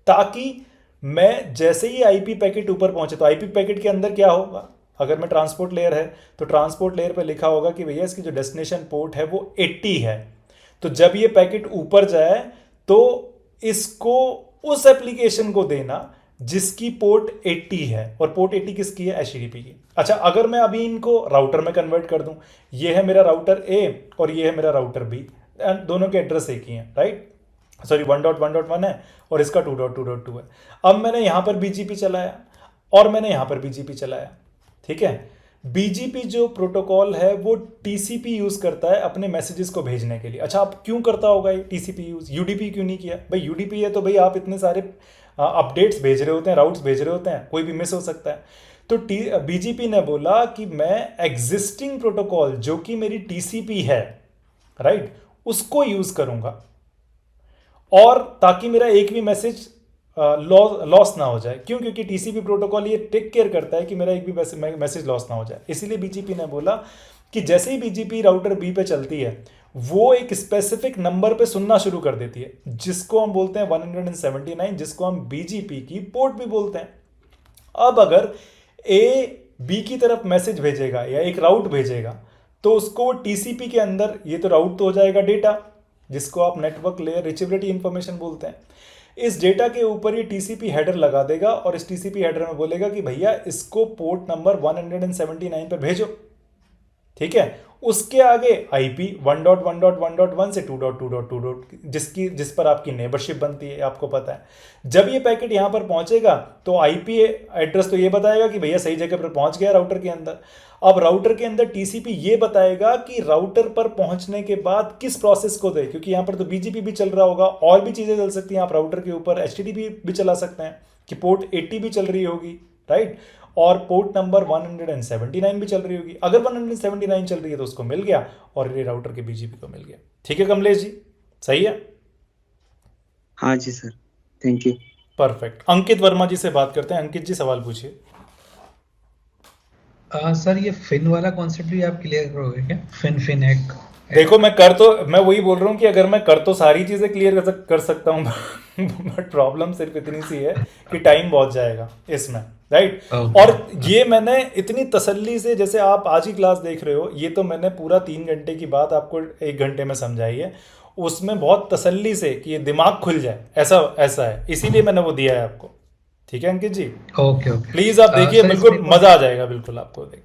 ताकि मैं जैसे ही आईपी पैकेट ऊपर पहुंचे, तो आईपी पैकेट के अंदर क्या होगा? अगर मैं ट्रांसपोर्ट लेयर है तो ट्रांसपोर्ट लेयर पे लिखा होगा कि भैया इसकी जो डेस्टिनेशन पोर्ट है वो 80 है। तो जब ये पैकेट ऊपर जाए तो इसको उस एप्लीकेशन को देना जिसकी पोर्ट 80 है, और पोर्ट 80 किसकी है? एचटीटीपी की। अच्छा, अगर मैं अभी इनको राउटर में कन्वर्ट कर दूं, ये है मेरा राउटर ए और ये है मेरा राउटर बी, दोनों के एड्रेस एक ही हैं, राइट? सॉरी, 1.1.1 है और इसका 2.2.2 है। अब मैंने यहां पर बीजीपी चलाया और मैंने यहां पर बीजीपी चलाया, ठीक है। बीजीपी जो प्रोटोकॉल है वो टीसीपी यूज करता है अपने मैसेजेस को भेजने के लिए। अच्छा, आप क्यों करता होगा ये टीसीपी यूज? यूडीपी क्यों नहीं किया? भाई यूडीपी है तो भाई आप इतने सारे अपडेट्स भेज रहे होते हैं, राउट्स भेज रहे होते हैं, कोई भी मिस हो सकता है। तो बीजीपी ने बोला कि मैं एग्जिस्टिंग प्रोटोकॉल जो कि मेरी टीसीपी है, राइट, उसको यूज करूंगा, और ताकि मेरा एक भी मैसेज लॉस ना हो जाए। क्यों? क्योंकि टीसीपी प्रोटोकॉल ये टेक केयर करता है कि मेरा एक भी मैसेज लॉस ना हो जाए। इसीलिए बीजीपी ने बोला कि जैसे ही बीजीपी राउटर बी पे चलती है, वो एक स्पेसिफिक नंबर पे सुनना शुरू कर देती है, जिसको हम बोलते हैं 179, जिसको हम बीजीपी की पोर्ट भी बोलते हैं। अब अगर ए बी की तरफ मैसेज भेजेगा या एक राउट भेजेगा, तो उसको टीसीपी के अंदर, ये तो राउट तो हो जाएगा डेटा, जिसको आप नेटवर्क लेयर रिचेबिलिटी इंफॉर्मेशन बोलते हैं। इस डेटा के ऊपर ये टीसीपी हेडर लगा देगा और इस टीसीपी हेडर में बोलेगा कि भैया इसको पोर्ट नंबर 179 पर भेजो, ठीक है। उसके आगे आईपी 1.1.1.1 से 2.2.2, जिस पर आपकी नेबरशिप बनती है, आपको पता है। जब ये पैकेट यहां पर पहुंचेगा तो आईपी एड्रेस तो ये बताएगा कि भैया सही जगह पर पहुंच गया राउटर के अंदर। अब राउटर के अंदर टीसीपी ये बताएगा कि राउटर पर पहुंचने के बाद किस प्रोसेस को दे, क्योंकि यहां पर तो बीजीपी भी चल रहा होगा, और भी चीजें चल सकती हैं। आप राउटर के ऊपर एचटीटीपी भी चला सकते हैं कि पोर्ट 80 भी चल रही होगी, राइट, और पोर्ट नंबर 179 भी चल रही होगी। अगर 179 चल रही है तो उसको मिल गया, और ये राउटर के बीजीपी को मिल गया। ठीक है कमलेश जी, सही है? हाँ जी सर, थैंक यू। परफेक्ट। अंकित वर्मा जी से बात करते हैं। अंकित जी, सवाल पूछिए। सर, ये फिन वाला कॉन्सेप्ट भी आप क्लियर करोगे क्या? फिन एक देखो, मैं वही बोल रहा हूँ कि अगर मैं कर तो सारी चीजें क्लियर कर सकता हूँ बट प्रॉब्लम सिर्फ इतनी सी है कि टाइम बहुत जाएगा इसमें, राइट। और ये मैंने इतनी तसल्ली से, जैसे आप आज की क्लास देख रहे हो, ये तो मैंने पूरा 3 घंटे की बात आपको 1 घंटे में समझाई है, उसमें बहुत तसल्ली से कि ये दिमाग खुल जाए, ऐसा है, इसीलिए मैंने वो दिया है आपको। ठीक है अंकित जी? ओके प्लीज आप देखिए, बिल्कुल मजा आ जाएगा बिल्कुल आपको देख।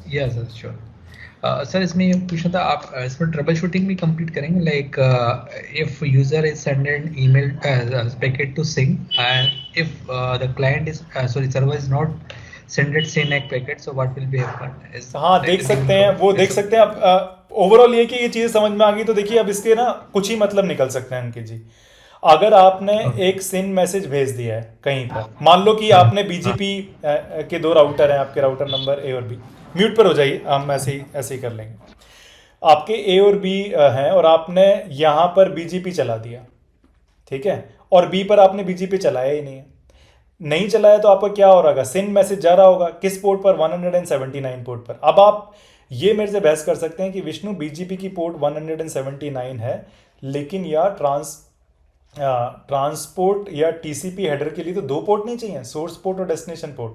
Yes sir, sure. सर, इसमें ये पूछना था, आप इसमें ट्रबल शूटिंग भी कंप्लीट करेंगे? Like if user is sended email packet to SYN and if the client is server is not sended SYN packet, so what will be happen? हाँ, देख सकते हैं, वो देख सकते हैं आप। ओवरऑल ये कि ये चीज़ समझ में आ गई, तो देखिए अब इसके ना कुछ ही मतलब निकल सकते हैं अंकित जी। अगर आपने एक सिन मैसेज भेज दिया है कहीं पर, मान लो कि आपने बीजीपी के 2 राउटर हैं, आपके राउटर नंबर ए और बी। म्यूट पर हो जाइए, हम ऐसे ही कर लेंगे। आपके ए और बी हैं और आपने यहाँ पर बीजीपी चला दिया, ठीक है, और बी पर आपने बीजीपी चलाया ही नहीं चलाया, तो आपका क्या हो रहा होगा? सिन मैसेज जा रहा होगा किस पोर्ट पर? 179 पोर्ट पर। अब आप ये मेरे से बहस कर सकते हैं कि विष्णु, बीजीपी की पोर्ट 179 है, लेकिन यार ट्रांसपोर्ट या टीसीपी हेडर के लिए तो 2 पोर्ट नहीं चाहिए, सोर्स पोर्ट और डेस्टिनेशन पोर्ट।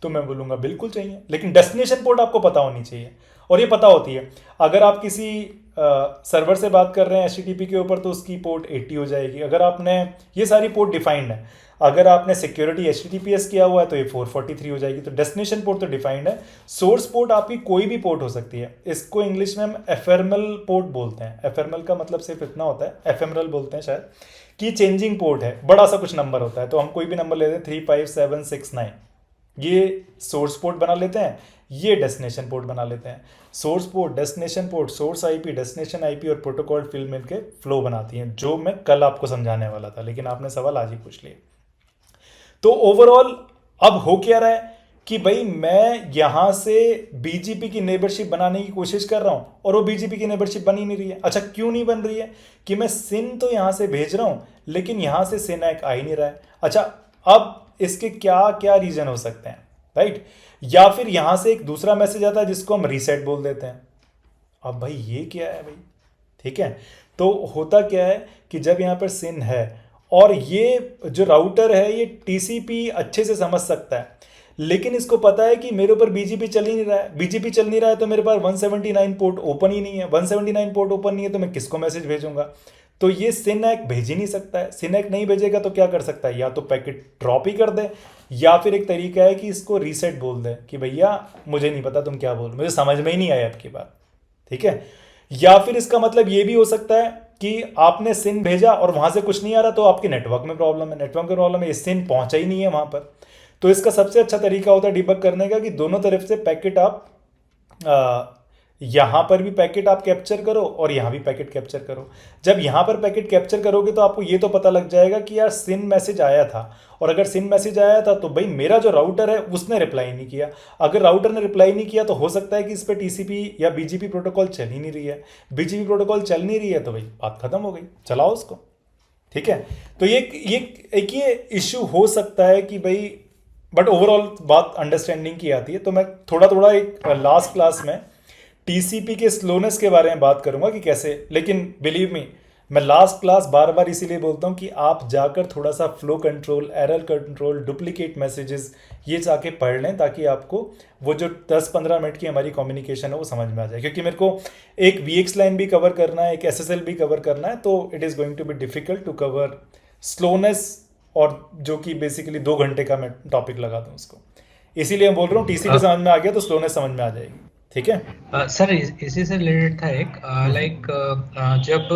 तो मैं बोलूँगा बिल्कुल चाहिए, लेकिन डेस्टिनेशन पोर्ट आपको पता होनी चाहिए, और ये पता होती है। अगर आप किसी सर्वर से बात कर रहे हैं HTTP के ऊपर तो उसकी पोर्ट 80 हो जाएगी। अगर आपने, ये सारी पोर्ट डिफाइंड है, अगर आपने सिक्योरिटी HTTPS किया हुआ है तो ये 443 हो जाएगी। तो डेस्टिनेशन पोर्ट तो डिफाइंड है। सोर्स पोर्ट आपकी कोई भी पोर्ट हो सकती है, इसको इंग्लिश में हम एफेमरल पोर्ट बोलते हैं। एफेमरल का मतलब सिर्फ इतना होता है, एफेमरल बोलते हैं शायद, कि चेंजिंग पोर्ट है, बड़ा सा कुछ नंबर होता है। तो हम कोई भी नंबर लेते हैं 35769, ये सोर्स पोर्ट बना लेते हैं, ये डेस्टिनेशन पोर्ट बना लेते हैं। Source port, destination port, source IP, destination IP और प्रोटोकॉल फील्ड मिलके फ्लो बनाती हैं, जो मैं कल आपको समझाने वाला था, लेकिन आपने सवाल आज ही पूछ लिया। तो ओवरऑल अब हो क्या रहा है कि भाई मैं यहां से BGP की नेबरशिप बनाने की कोशिश कर रहा हूं और वो BGP की नेबरशिप बन ही नहीं रही है। अच्छा, क्यों नहीं बन रही है? कि मैं सिन तो यहां से भेज रहा हूं, लेकिन यहां से सिनैक आ ही नहीं रहा है। अच्छा, अब इसके क्या क्या रीजन हो सकते हैं, राइट? या फिर यहां से एक दूसरा मैसेज आता है जिसको हम रीसेट बोल देते हैं। अब भाई ये क्या है भाई? ठीक है, तो होता क्या है कि जब यहाँ पर सिन है और ये जो राउटर है ये TCP अच्छे से समझ सकता है, लेकिन इसको पता है कि मेरे ऊपर BGP चल ही नहीं रहा है। BGP चल नहीं रहा है तो मेरे पास 179 पोर्ट ओपन ही नहीं है। 179 पोर्ट ओपन नहीं है तो मैं किसको मैसेज भेजूंगा? तो ये सिनैक भेज ही नहीं सकता है। सिनैक नहीं भेजेगा तो क्या कर सकता है? या तो पैकेट ड्रॉप ही कर दे, या फिर एक तरीका है कि इसको रीसेट बोल दे कि भैया मुझे नहीं पता तुम क्या बोल, मुझे समझ में ही नहीं आया आपकी बात। ठीक है, या फिर इसका मतलब ये भी हो सकता है कि आपने सिन भेजा और वहां से कुछ नहीं आ रहा, तो आपके नेटवर्क में प्रॉब्लम है। नेटवर्क में प्रॉब्लम है, ये सिन पहुंचा ही नहीं है वहां पर। तो इसका सबसे अच्छा तरीका होता है डिबग करने का कि दोनों तरफ से पैकेट आप यहां पर भी पैकेट आप कैप्चर करो और यहां भी पैकेट कैप्चर करो। जब यहां पर पैकेट कैप्चर करोगे तो आपको ये तो पता लग जाएगा कि यार सिन मैसेज आया था, और अगर सिन मैसेज आया था तो भाई मेरा जो राउटर है उसने रिप्लाई नहीं किया। अगर राउटर ने रिप्लाई नहीं किया तो हो सकता है कि इस पर TCP या BGP प्रोटोकॉल चल ही नहीं रही है। BGP प्रोटोकॉल चल नहीं रही है तो भाई बात खत्म हो गई, चलाओ उसको। ठीक है, तो ये इश्यू हो सकता है कि भाई, बट ओवरऑल बात अंडरस्टैंडिंग की आती है। तो मैं थोड़ा थोड़ा एक लास्ट क्लास में TCP के स्लोनेस के बारे में बात करूंगा कि कैसे, लेकिन बिलीव मी, मैं लास्ट क्लास बार बार इसीलिए बोलता हूं कि आप जाकर थोड़ा सा flow control, error control, duplicate messages ये जाके पढ़ लें, ताकि आपको वो जो 10-15 मिनट की हमारी कम्युनिकेशन है वो समझ में आ जाए। क्योंकि मेरे को एक VX लाइन भी कवर करना है, एक SSL भी कवर करना है, तो it is going to be difficult to cover slowness, और जो कि बेसिकली 2 घंटे का मैं टॉपिक लगा दूं उसको। इसीलिए मैं बोल रहा हूँ TCP समझ में आ गया तो स्लोनेस समझ में आ जाएगी। ठीक है सर, इसी से रिलेटेड था एक, लाइक जब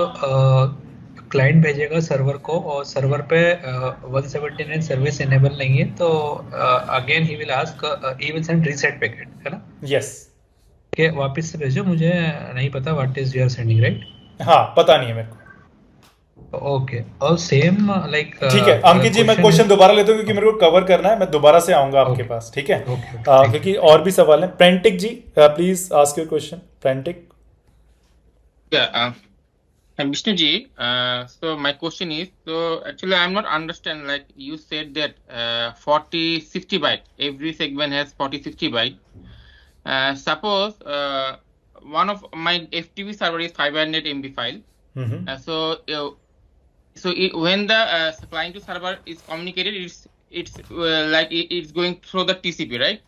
क्लाइंट भेजेगा सर्वर को और सर्वर पे 179 सर्विस इनेबल नहीं है, तो again he will ask, he will send reset packet, है ना? यस, कि वापस से भेजो, मुझे नहीं पता what is you are sending, right? हाँ पता नहीं है मेरे को। ओके, और सेम लाइक, ठीक है अंकित जी, मैं क्वेश्चन दोबारा लेता हूँ क्योंकि मेरे को कवर करना है, मैं दोबारा से आऊंगा आपके Okay. पास। ठीक है, Okay. क्योंकि और भी सवाल हैं। प्रेंटिक ji, please ask your question. प्रेंटिक। Yeah, Vishnu ji, so my question is, so actually I'm not understand, like you said that 40-60 byte, every segment has 40-60 byte. Suppose one of my FTP server is 500 MB file. When the client to server is communicated, it's like it's going through the TCP, right?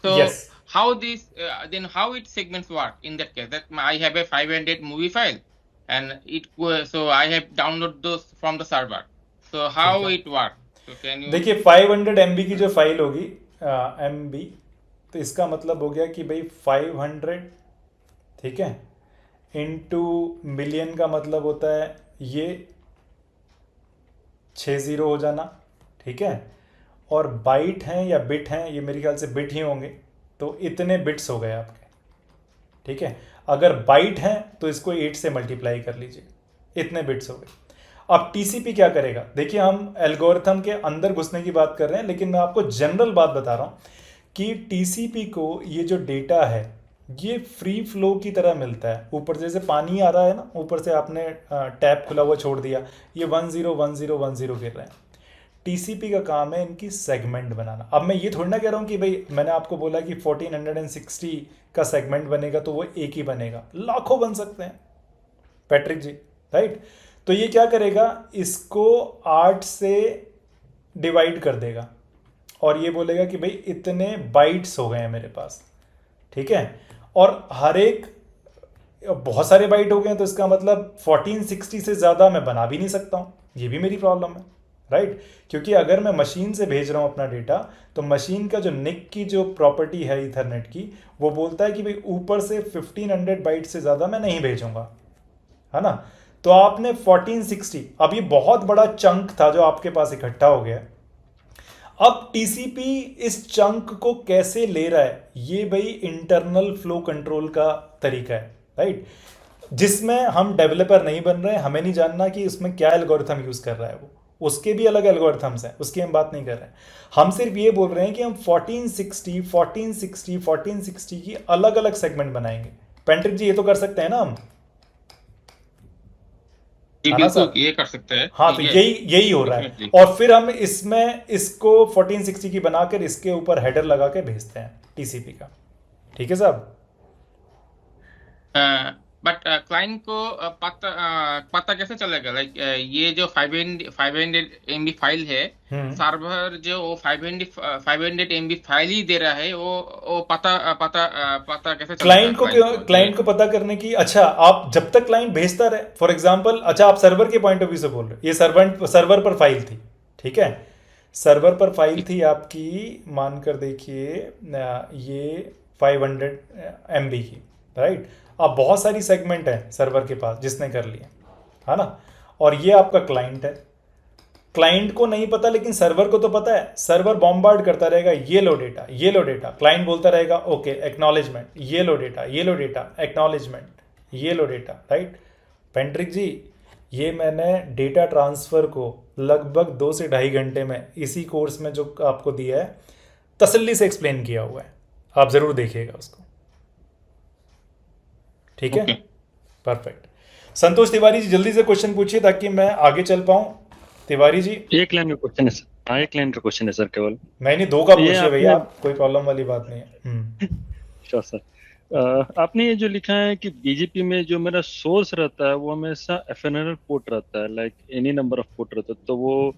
So Yes. how this then how it segments work in that case? That I have a 500 movie file, and so I have download those from the server. So how it work? So can you? देखिए 500 MB की जो फाइल होगी MB, तो इसका मतलब हो गया कि भाई 500, ठीक है, इनटू मिलियन का मतलब होता है ये 60 हो जाना। ठीक है, और बाइट हैं या बिट हैं, ये मेरे ख्याल से बिट ही होंगे, तो इतने बिट्स हो गए आपके। ठीक है, अगर बाइट हैं तो इसको 8 से मल्टीप्लाई कर लीजिए, इतने बिट्स हो गए। अब TCP क्या करेगा? देखिए हम एल्गोरिथम के अंदर घुसने की बात कर रहे हैं, लेकिन मैं आपको जनरल बात बता रहा हूँ कि TCP को ये जो डेटा है ये फ्री फ्लो की तरह मिलता है। ऊपर जैसे पानी आ रहा है ना, ऊपर से आपने टैप खुला हुआ छोड़ दिया, ये 101010 गिर रहे हैं। TCP का काम है इनकी सेगमेंट बनाना। अब मैं ये थोड़ी ना कह रहा हूँ कि भाई मैंने आपको बोला कि 1460 का सेगमेंट बनेगा तो वो एक ही बनेगा, लाखों बन सकते हैं पैट्रिक जी, राइट? तो ये क्या करेगा, इसको 8 से डिवाइड कर देगा और ये बोलेगा कि भाई इतने बाइट्स हो गए हैं मेरे पास, ठीक है, और हर एक बहुत सारे बाइट हो गए हैं, तो इसका मतलब 1460 से ज़्यादा मैं बना भी नहीं सकता हूँ, ये भी मेरी प्रॉब्लम है, राइट। क्योंकि अगर मैं मशीन से भेज रहा हूँ अपना डेटा, तो मशीन का जो निक की जो प्रॉपर्टी है ईथरनेट की, वो बोलता है कि भाई ऊपर से 1500 बाइट से ज़्यादा मैं नहीं भेजूंगा, है ना। तो आपने 1460, अब ये बहुत बड़ा चंक था जो आपके पास इकट्ठा हो गया। अब टीसीपी इस चंक को कैसे ले रहा है, ये भाई इंटरनल फ्लो कंट्रोल का तरीका है, राइट, जिसमें हम डेवलपर नहीं बन रहे हैं, हमें नहीं जानना कि उसमें क्या एल्गोरिथम यूज कर रहा है वो, उसके भी अलग एल्गोरिथम्स हैं, उसकी हम बात नहीं कर रहे हैं। हम सिर्फ ये बोल रहे हैं कि हम 1460 की अलग अलग सेगमेंट बनाएंगे। पेंट्रिक जी ये तो कर सकते हैं ना हम, जी है ना बिल्कुल सर? ये कर सकते हैं। हाँ, तो ये यही हो रहा है। definitely। और फिर हम इसमें इसको 1460 की बनाकर इसके ऊपर हेडर लगा के भेजते हैं टीसीपी का, ठीक है साहब। बट क्लाइंट को पता कैसे चलेगा, लाइक ये जो 500 MB फाइल है, सर्वर जो वो 500 MB फाइल ही दे रहा है, वो पता कैसे चलेगा क्लाइंट को पता करने की, अच्छा आप जब तक क्लाइंट भेजता रहे, फॉर एग्जांपल, अच्छा आप सर्वर के पॉइंट ऑफ व्यू से बोल रहे हो, ये सर्वर पर फाइल थी, ठीक है, सर्वर पर फाइल थी आपकी, मानकर देखिए ये 500 MB की, राइट। अब बहुत सारी सेगमेंट है सर्वर के पास जिसने कर लिया, है ना, और ये आपका क्लाइंट है। क्लाइंट को नहीं पता लेकिन सर्वर को तो पता है, सर्वर बॉम्बार्ड करता रहेगा, ये लो डेटा, ये लो डेटा, क्लाइंट बोलता रहेगा ओके एक्नॉलेजमेंट, ये लो डेटा, ये लो डेटा, एक्नॉलेजमेंट, ये लो डेटा, राइट। पेंट्रिक जी ये मैंने डेटा ट्रांसफ़र को लगभग 2 से 2.5 घंटे में इसी कोर्स में जो आपको दिया है तसल्ली से एक्सप्लेन किया हुआ है, आप ज़रूर देखिएगा उसको, ठीक है, परफेक्ट। संतोष तिवारी जी जल्दी से क्वेश्चन पूछिए ताकि मैं आगे चल पाऊं। तिवारी जी एक लाइन का क्वेश्चन है सर, हाँ एक लाइन का क्वेश्चन है सर केवल। मैंने 2 का ये पूछिए भैया, आपने- आप कोई प्रॉब्लम वाली बात नहीं है। Sure sir. आपने ये जो लिखा है कि बीजीपी में जो मेरा सोर्स रहता है वो हमेशा एफएनएल पोर्ट रहता है, like any number of port रहता है, तो वो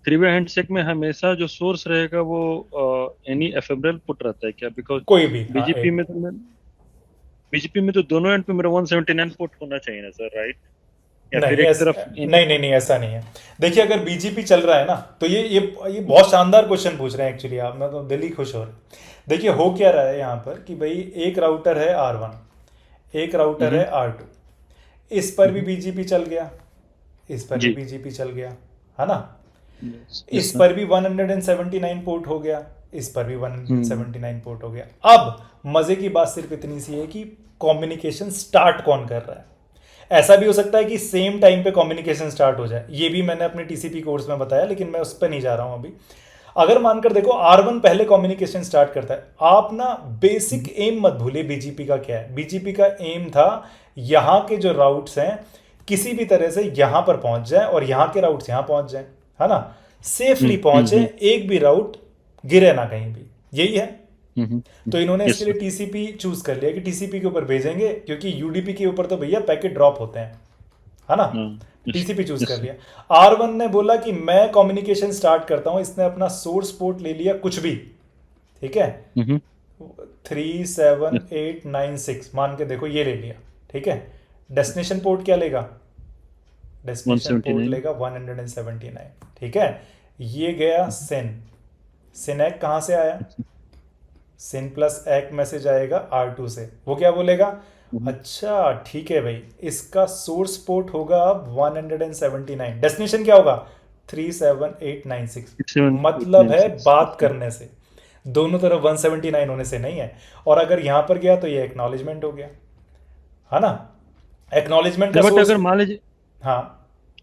3-वे हैंडशेक में हमेशा जो सोर्स रहेगा वो एनी एफएमएल पोर्ट रहता है क्या? बिकॉज कोई भी बीजीपी में तो दोनों एंड पे मेरा 179 पोर्ट होना चाहिए ना सर, राइट? नहीं ऐसा नहीं है। देखिए अगर बीजीपी चल रहा है ना, तो ये बहुत शानदार क्वेश्चन पूछ रहे हैं एक्चुअली आप, मैं तो दिल ही खुश हो रहा है। देखिए हो क्या रहा है यहाँ पर कि भाई एक राउटर है R1, एक राउटर है R2, इस पर भी बीजीपी चल गया, इस पर भी बीजीपी चल गया, है ना, इस पर भी 179 पोर्ट हो गया, इस पर भी 179 पोर्ट हो गया। अब मजे की बात सिर्फ इतनी सी है कि कम्युनिकेशन स्टार्ट कौन कर रहा है। ऐसा भी हो सकता है कि सेम टाइम पे कम्युनिकेशन स्टार्ट हो जाए, ये भी मैंने अपने टीसीपी कोर्स में बताया, लेकिन मैं उस पर नहीं जा रहा हूं अभी। अगर मानकर देखो R1 पहले कम्युनिकेशन स्टार्ट करता है, आप ना बेसिक एम मत भूलिए बीजीपी का क्या है। बीजीपी का एम था यहाँ के जो राउट्स हैं किसी भी तरह से यहाँ पर पहुंच जाए और यहाँ के राउट्स यहाँ पहुंच जाए, है ना, सेफली पहुंचे, एक भी राउट गिरे ना कहीं भी, यही है। तो इन्होंने इसके लिए टीसीपी चूज कर लिया कि टीसीपी के ऊपर भेजेंगे, क्योंकि यूडीपी के ऊपर तो भैया पैकेट ड्रॉप होते हैं, है ना। टीसीपी चूज कर लिया। R1 ने बोला कि मैं कम्युनिकेशन स्टार्ट करता हूं, इसने अपना सोर्स पोर्ट ले लिया कुछ भी, ठीक है, 37896 मान के देखो, ये ले लिया, ठीक है। डेस्टिनेशन पोर्ट क्या लेगा, डेस्टिनेशन पोर्ट लेगा 179, ठीक है। ये गया सिन एक कहां से आया, सिन प्लस एक मैसेज आएगा R2 से, वो क्या बोलेगा, अच्छा ठीक है भाई, इसका सोर्स पोर्ट होगा अब 179, डेस्टिनेशन क्या होगा 37896, मतलब है बात करने से, दोनों तरफ 179 होने से नहीं है। और अगर यहां पर गया तो ये एक्नॉलेजमेंट हो गया, है ना, एक्नॉलेजमेंट का सोर्स। अगर मान लीजिए, हाँ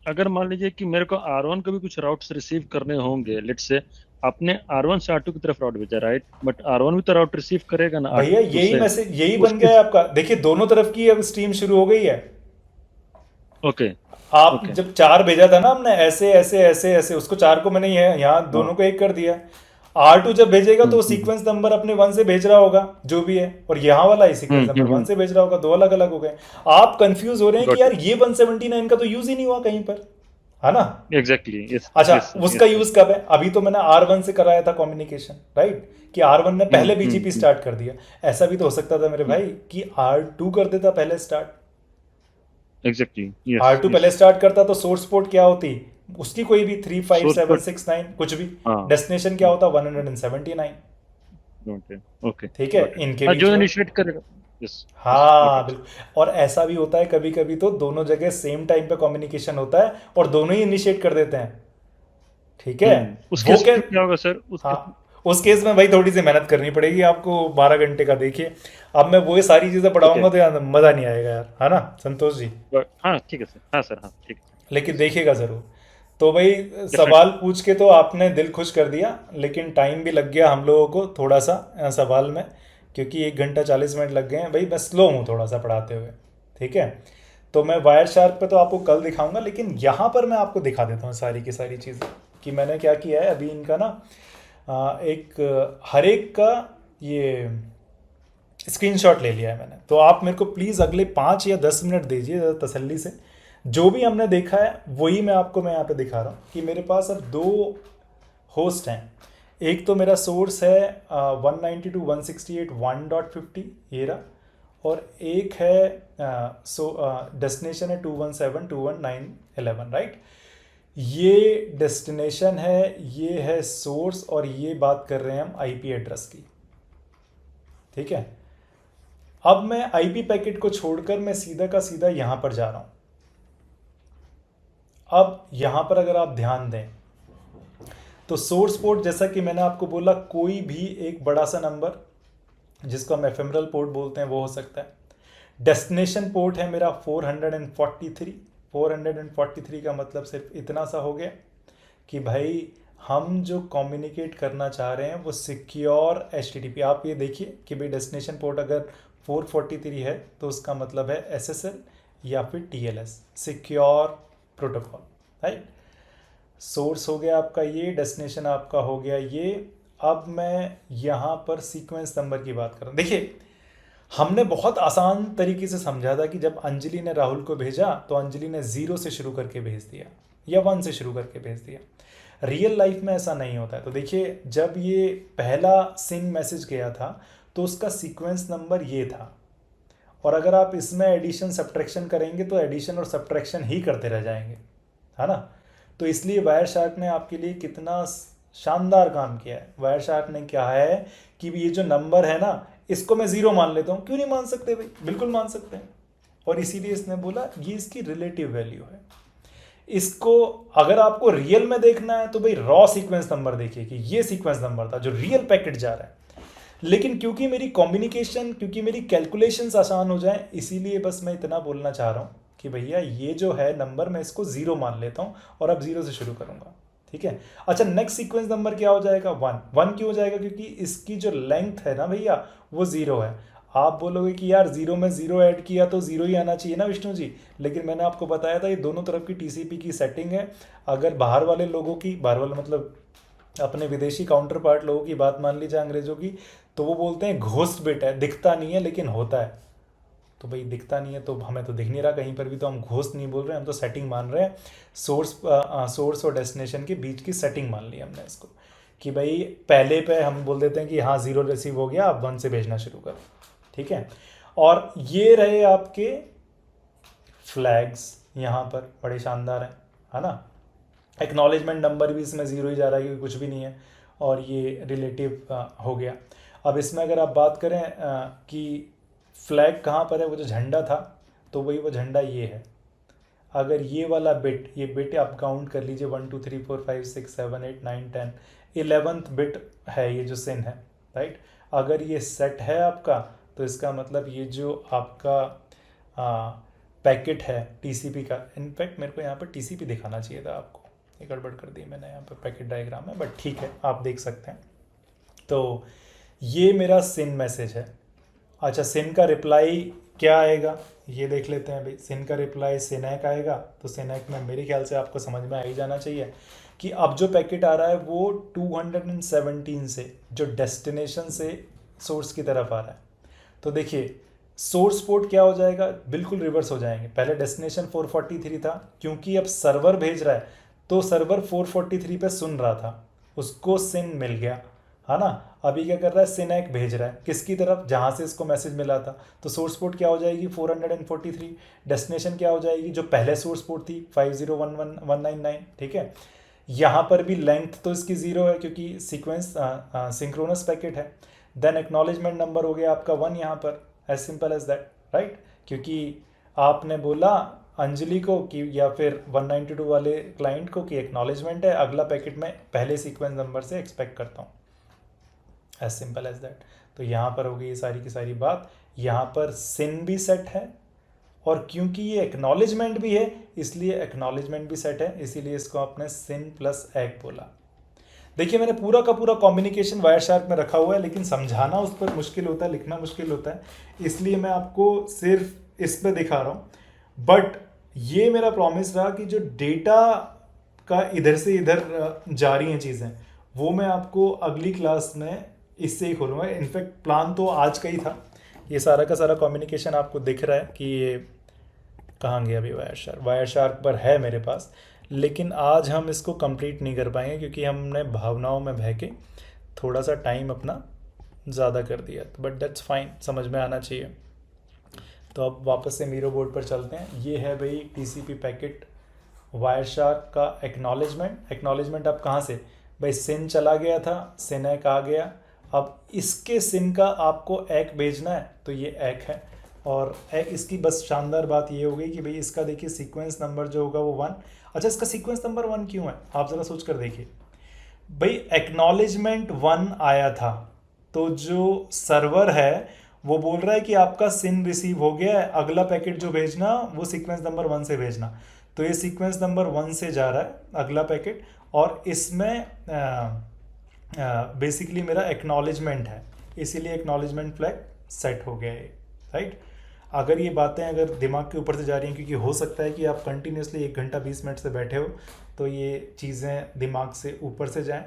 अगर मान लीजिए कि मेरे को R1 के भी कुछ राउट्स रिसीव करने होंगे, लेट्स से आपने R1 से R2 की तरफ राउट भेजा, राइट, बट R1 भी तो राउट रिसीव करेगा ना भैया, यही मैसेज यही बन गया है आपका। देखिए दोनों तरफ की अब स्ट्रीम शुरू हो गई है। ओके, आप जब 4 भेजा था ना हमने, ऐसे ऐसे ऐसे ऐसे, उसको 4 को मैंने यहाँ दोनों को 1 कर दिया। R2 जब भेजेगा तो सीक्वेंस नंबर अपने 1 से भेज रहा होगा जो भी है, और यहाँ वाला ही सीक्वेंस नंबर 1 से भेज रहा होगा, दो अलग अलग हो गए। आप कंफ्यूज हो रहे हैं कि यार ये 179 का तो यूज ही नहीं हुआ कहीं पर, है ना? एग्जैक्टली, यस अच्छा, यस सर, उसका यस सर। यूज कब है? अभी तो मैंने R1 से कराया था कम्युनिकेशन, राइट? कि R1 ने पहले BGP स्टार्ट कर दिया। ऐसा भी तो हो सकता था मेरे भाई कि R2 कर देता पहले start. Exactly, yes R2 yes. पहले स्टार्ट करता तो सोर्स पोर्ट क्या होती उसकी, कोई भी 3, 5, सोर्स 7, कोड, 6, 9 कुछ भी। हाँ। डेस्टिनेशन क्या होता 179, ओके ओके, ठीक है, गॉट इट। इनके हाँ, बीच जो में। इनिशिएट करेगा। यस यस, गॉट हाँ इट। बिल्कुल। और ऐसा भी होता है कभी कभी तो दोनों जगह सेम टाइम पे कम्युनिकेशन होता है और दोनों ही इनिशिएट कर देते हैं, ठीक है। उस वो केस क्या, में क्या होगा सर, उस केस में? हाँ, उस केस में भाई थोड़ी सी मेहनत करनी पड़ेगी आपको, 12 घंटे का देखिए। अब मैं वो सारी चीज़ें ठीक है, पढ़ाऊंगा तो यार मज़ा नहीं आएगा यार, है ना संतोष जी? हाँ ठीक है सर, हाँ सर, हाँ ठीक है। लेकिन देखिएगा ज़रूर। तो भाई डेफिनेटली। सवाल पूछ के तो आपने दिल खुश कर दिया, लेकिन टाइम भी लग गया हम लोगों को थोड़ा सा सवाल में, क्योंकि 1 घंटा 40 मिनट लग गए हैं भाई। मैं स्लो हूँ थोड़ा सा पढ़ाते हुए, ठीक है। तो मैं वायर शार्क पे तो आपको कल दिखाऊंगा, लेकिन यहाँ पर मैं आपको दिखा देता हूँ सारी की सारी चीज़ें कि मैंने क्या किया है अभी इनका ना। हर एक का ये स्क्रीनशॉट ले लिया है मैंने। तो आप मेरे को प्लीज़ अगले 5 या 10 मिनट दीजिए ज़रा तसल्ली से। जो भी हमने देखा है वही मैं यहाँ पे दिखा रहा हूँ कि मेरे पास अब 2 होस्ट हैं। एक तो मेरा सोर्स है 192.168.1.50 ये रहा, और एक है डेस्टिनेशन है 217.219.11, राइट। ये डेस्टिनेशन है, ये है सोर्स, और ये बात कर रहे हैं हम आईपी एड्रेस की, ठीक है। अब मैं आईपी पैकेट को छोड़कर मैं सीधा का सीधा यहां पर जा रहा हूं। अब यहां पर अगर आप ध्यान दें तो सोर्स पोर्ट, जैसा कि मैंने आपको बोला, कोई भी एक बड़ा सा नंबर जिसको हम एफेमरल पोर्ट बोलते हैं वो हो सकता है। डेस्टिनेशन पोर्ट है मेरा 443। 443 का मतलब सिर्फ इतना सा हो गया कि भाई हम जो कम्युनिकेट करना चाह रहे हैं वो सिक्योर HTTP। आप ये देखिए कि भाई डेस्टिनेशन पोर्ट अगर 443 है तो उसका मतलब है SSL या फिर TLS, secure protocol, right. Source हो गया आपका ये, डेस्टिनेशन आपका हो गया ये। अब मैं यहाँ पर सीक्वेंस नंबर की बात कर रहा हूँ। देखिए, हमने बहुत आसान तरीके से समझा था कि जब अंजलि ने राहुल को भेजा तो अंजलि ने 0 से शुरू करके भेज दिया या 1 से शुरू करके भेज दिया। रियल लाइफ में ऐसा नहीं होता है। तो देखिए, जब ये पहला सिन मैसेज गया था तो उसका सीक्वेंस नंबर ये था, और अगर आप इसमें एडिशन सब्ट्रैक्शन करेंगे तो एडिशन और सब्ट्रैक्शन ही करते रह जाएंगे, है ना। तो इसलिए वायर शार्क ने आपके लिए कितना शानदार काम किया है। वायर शार्क ने क्या है कि ये जो नंबर है ना, इसको मैं 0 मान लेता हूँ। क्यों नहीं मान सकते भाई, बिल्कुल मान सकते हैं। और इसीलिए इसने बोला ये इसकी रिलेटिव वैल्यू है। इसको अगर आपको रियल में देखना है तो भाई रॉ सीक्वेंस नंबर देखिए कि ये सीक्वेंस नंबर था जो रियल पैकेट जा रहा है। लेकिन क्योंकि मेरी कम्युनिकेशन, क्योंकि मेरी कैलकुलेशंस आसान हो जाए, इसीलिए बस मैं इतना बोलना चाह रहा हूँ कि भैया ये जो है नंबर मैं इसको 0 मान लेता हूँ और अब 0 से शुरू करूँगा, ठीक है। अच्छा, नेक्स्ट सीक्वेंस नंबर क्या हो जाएगा? 1। 1 क्यों हो जाएगा? क्योंकि इसकी जो लेंथ है ना भैया वो 0 है। आप बोलोगे कि यार 0 में 0 ऐड किया तो 0 ही आना चाहिए ना विष्णु जी, लेकिन मैंने आपको बताया था ये दोनों तरफ की TCP की सेटिंग है। अगर बाहर वाले लोगों की, बाहर वाले मतलब अपने विदेशी काउंटर पार्ट लोगों की बात मान लीजिए, अंग्रेजों की, तो वो बोलते हैं घोस्ट बिट है, दिखता नहीं है लेकिन होता है। तो भाई दिखता नहीं है तो हमें तो दिख नहीं रहा कहीं पर भी, तो हम घोस्ट नहीं बोल रहे हैं, हम तो सेटिंग मान रहे हैं। सोर्स और डेस्टिनेशन के बीच की सेटिंग मान ली हमने इसको कि भाई पहले पे हम बोल देते हैं कि हाँ 0 रिसीव हो गया, आप 1 से भेजना शुरू करो, ठीक है। और ये रहे आपके फ्लैग्स, यहाँ पर बड़े शानदार हैं, है ना। एक्नॉलेजमेंट नंबर भी इसमें 0 ही जा रहा है क्योंकि कुछ भी नहीं है, और ये रिलेटिव हो गया। अब इसमें अगर आप बात करें कि फ्लैग कहाँ पर है, वो जो झंडा था तो वही वो झंडा ये है। अगर ये वाला बिट, ये बिट आप काउंट कर लीजिए 1 2 3 4 5 6 7 8 9 10, 11th बिट है ये जो सिन है, राइट। अगर ये सेट है आपका तो इसका मतलब ये जो आपका पैकेट है TCP का, इनफैक्ट मेरे को यहाँ पर TCP दिखाना चाहिए था आपको, ये गड़बड़ कर दी मैंने, यहाँ पर पैकेट डायग्राम है, बट ठीक है आप देख सकते हैं। तो ये मेरा सिन मैसेज है। अच्छा, सिन का रिप्लाई क्या आएगा ये देख लेते हैं भाई। सिन का रिप्लाई सिनैक आएगा, तो सिनैक में मेरे ख्याल से आपको समझ में आ ही जाना चाहिए कि अब जो पैकेट आ रहा है वो 217 से, जो डेस्टिनेशन से सोर्स की तरफ आ रहा है। तो देखिए सोर्स पोर्ट क्या हो जाएगा, बिल्कुल रिवर्स हो जाएंगे। पहले डेस्टिनेशन 443 था, क्योंकि अब सर्वर भेज रहा है तो सर्वर 443 पे सुन रहा था, उसको सिन मिल गया, है ना। अभी क्या कर रहा है, सिन एक भेज रहा है किसकी तरफ, जहाँ से इसको मैसेज मिला था। तो सोर्स पोर्ट क्या हो जाएगी 443, डेस्टिनेशन क्या हो जाएगी जो पहले सोर्स पोर्ट थी 5011199, ठीक है। यहाँ पर भी लेंथ तो इसकी 0 है क्योंकि सीक्वेंस सिंक्रोनस पैकेट है। देन एक्नॉलेजमेंट नंबर हो गया आपका 1 यहाँ पर, as simple as that, right. क्योंकि आपने बोला अंजलि को कि या फिर 192 वाले क्लाइंट को कि एक्नॉलेजमेंट है, अगला पैकेट मैं पहले सीक्वेंस नंबर से एक्सपेक्ट करता हूँ, एज सिंपल एज दैट। तो यहाँ पर हो गई ये सारी की सारी बात। यहाँ पर सिन भी सेट है, और क्योंकि ये एक्नॉलेजमेंट भी है इसलिए एक्नॉलेजमेंट भी सेट है, इसीलिए इसको आपने सिन प्लस एग बोला। देखिए मैंने पूरा का पूरा कम्युनिकेशन वायरशार्क में रखा हुआ है, लेकिन समझाना उस पर मुश्किल होता है, लिखना मुश्किल होता है, इसलिए मैं आपको सिर्फ इस पे दिखा रहा हूँ। बट ये मेरा प्रॉमिस रहा कि जो डेटा का इधर से इधर जा रही हैं चीज़ें, वो मैं आपको अगली क्लास में इससे ही खोलूँगा। इनफैक्ट प्लान तो आज का ही था। ये सारा का सारा कम्युनिकेशन आपको दिख रहा है कि ये कहाँ गया अभी, वायरशार्क पर है मेरे पास, लेकिन आज हम इसको कंप्लीट नहीं कर पाएंगे क्योंकि हमने भावनाओं में बह के थोड़ा सा टाइम अपना ज़्यादा कर दिया। बट दैट्स फाइन, समझ में आना चाहिए। तो अब वापस से मीरो बोर्ड पर चलते हैं। ये है भाई टीसीपी पैकेट वायरशार्क का एक्नॉलेजमेंट अब कहाँ से, भाई सिन चला गया था, सिन एक आ गया, अब इसके सिन का आपको एक भेजना है तो ये एक है। और इसकी बस शानदार बात ये हो गई कि भाई इसका देखिए सीक्वेंस नंबर जो होगा वो 1। अच्छा, इसका सीक्वेंस नंबर 1 क्यों है, आप ज़रा सोच कर देखिए। भाई एक्नॉलेजमेंट 1 आया था, तो जो सर्वर है वो बोल रहा है कि आपका सिन रिसीव हो गया है, अगला पैकेट जो भेजना वो सीक्वेंस नंबर 1 से भेजना। तो ये सीक्वेंस नंबर 1 से जा रहा है अगला पैकेट, और इसमें बेसिकली मेरा एक्नॉलेजमेंट है, इसीलिए एक्नॉलेजमेंट फ्लैग सेट हो गया है, राइट। अगर ये बातें अगर दिमाग के ऊपर से जा रही हैं, क्योंकि हो सकता है कि आप कंटिन्यूसली 1 घंटा 20 मिनट से बैठे हो, तो ये चीज़ें दिमाग से ऊपर से जाएं,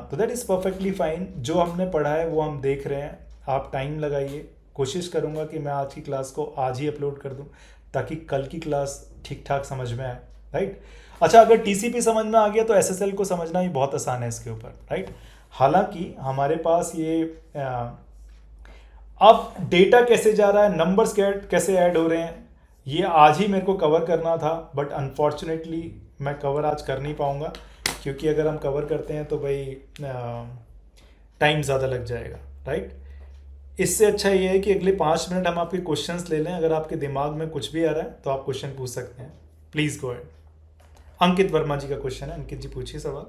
तो दैट इज़ परफेक्टली फाइन। जो हमने पढ़ा है वो हम देख रहे हैं, आप टाइम लगाइए। कोशिश करूँगा कि मैं आज की क्लास को आज ही अपलोड कर दूँ ताकि कल की क्लास ठीक ठाक समझ में आए, राइट। अच्छा, अगर टीसीपी समझ में आ गया तो एसएसएल को समझना भी बहुत आसान है इसके ऊपर, राइट। हालांकि हमारे पास ये अब डेटा कैसे जा रहा है, नंबर्स कैसे ऐड हो रहे हैं, ये आज ही मेरे को कवर करना था, बट अनफॉर्चुनेटली मैं कवर आज कर नहीं पाऊँगा, क्योंकि अगर हम कवर करते हैं तो भाई टाइम ज़्यादा लग जाएगा, राइट। इससे अच्छा ये है कि अगले 5 मिनट हम आपके क्वेश्चंस ले लें। अगर आपके दिमाग में कुछ भी आ रहा है तो आप क्वेश्चन पूछ सकते हैं, प्लीज़ गो अहेड। अंकित वर्मा जी का क्वेश्चन है, अंकित जी पूछिए सवाल।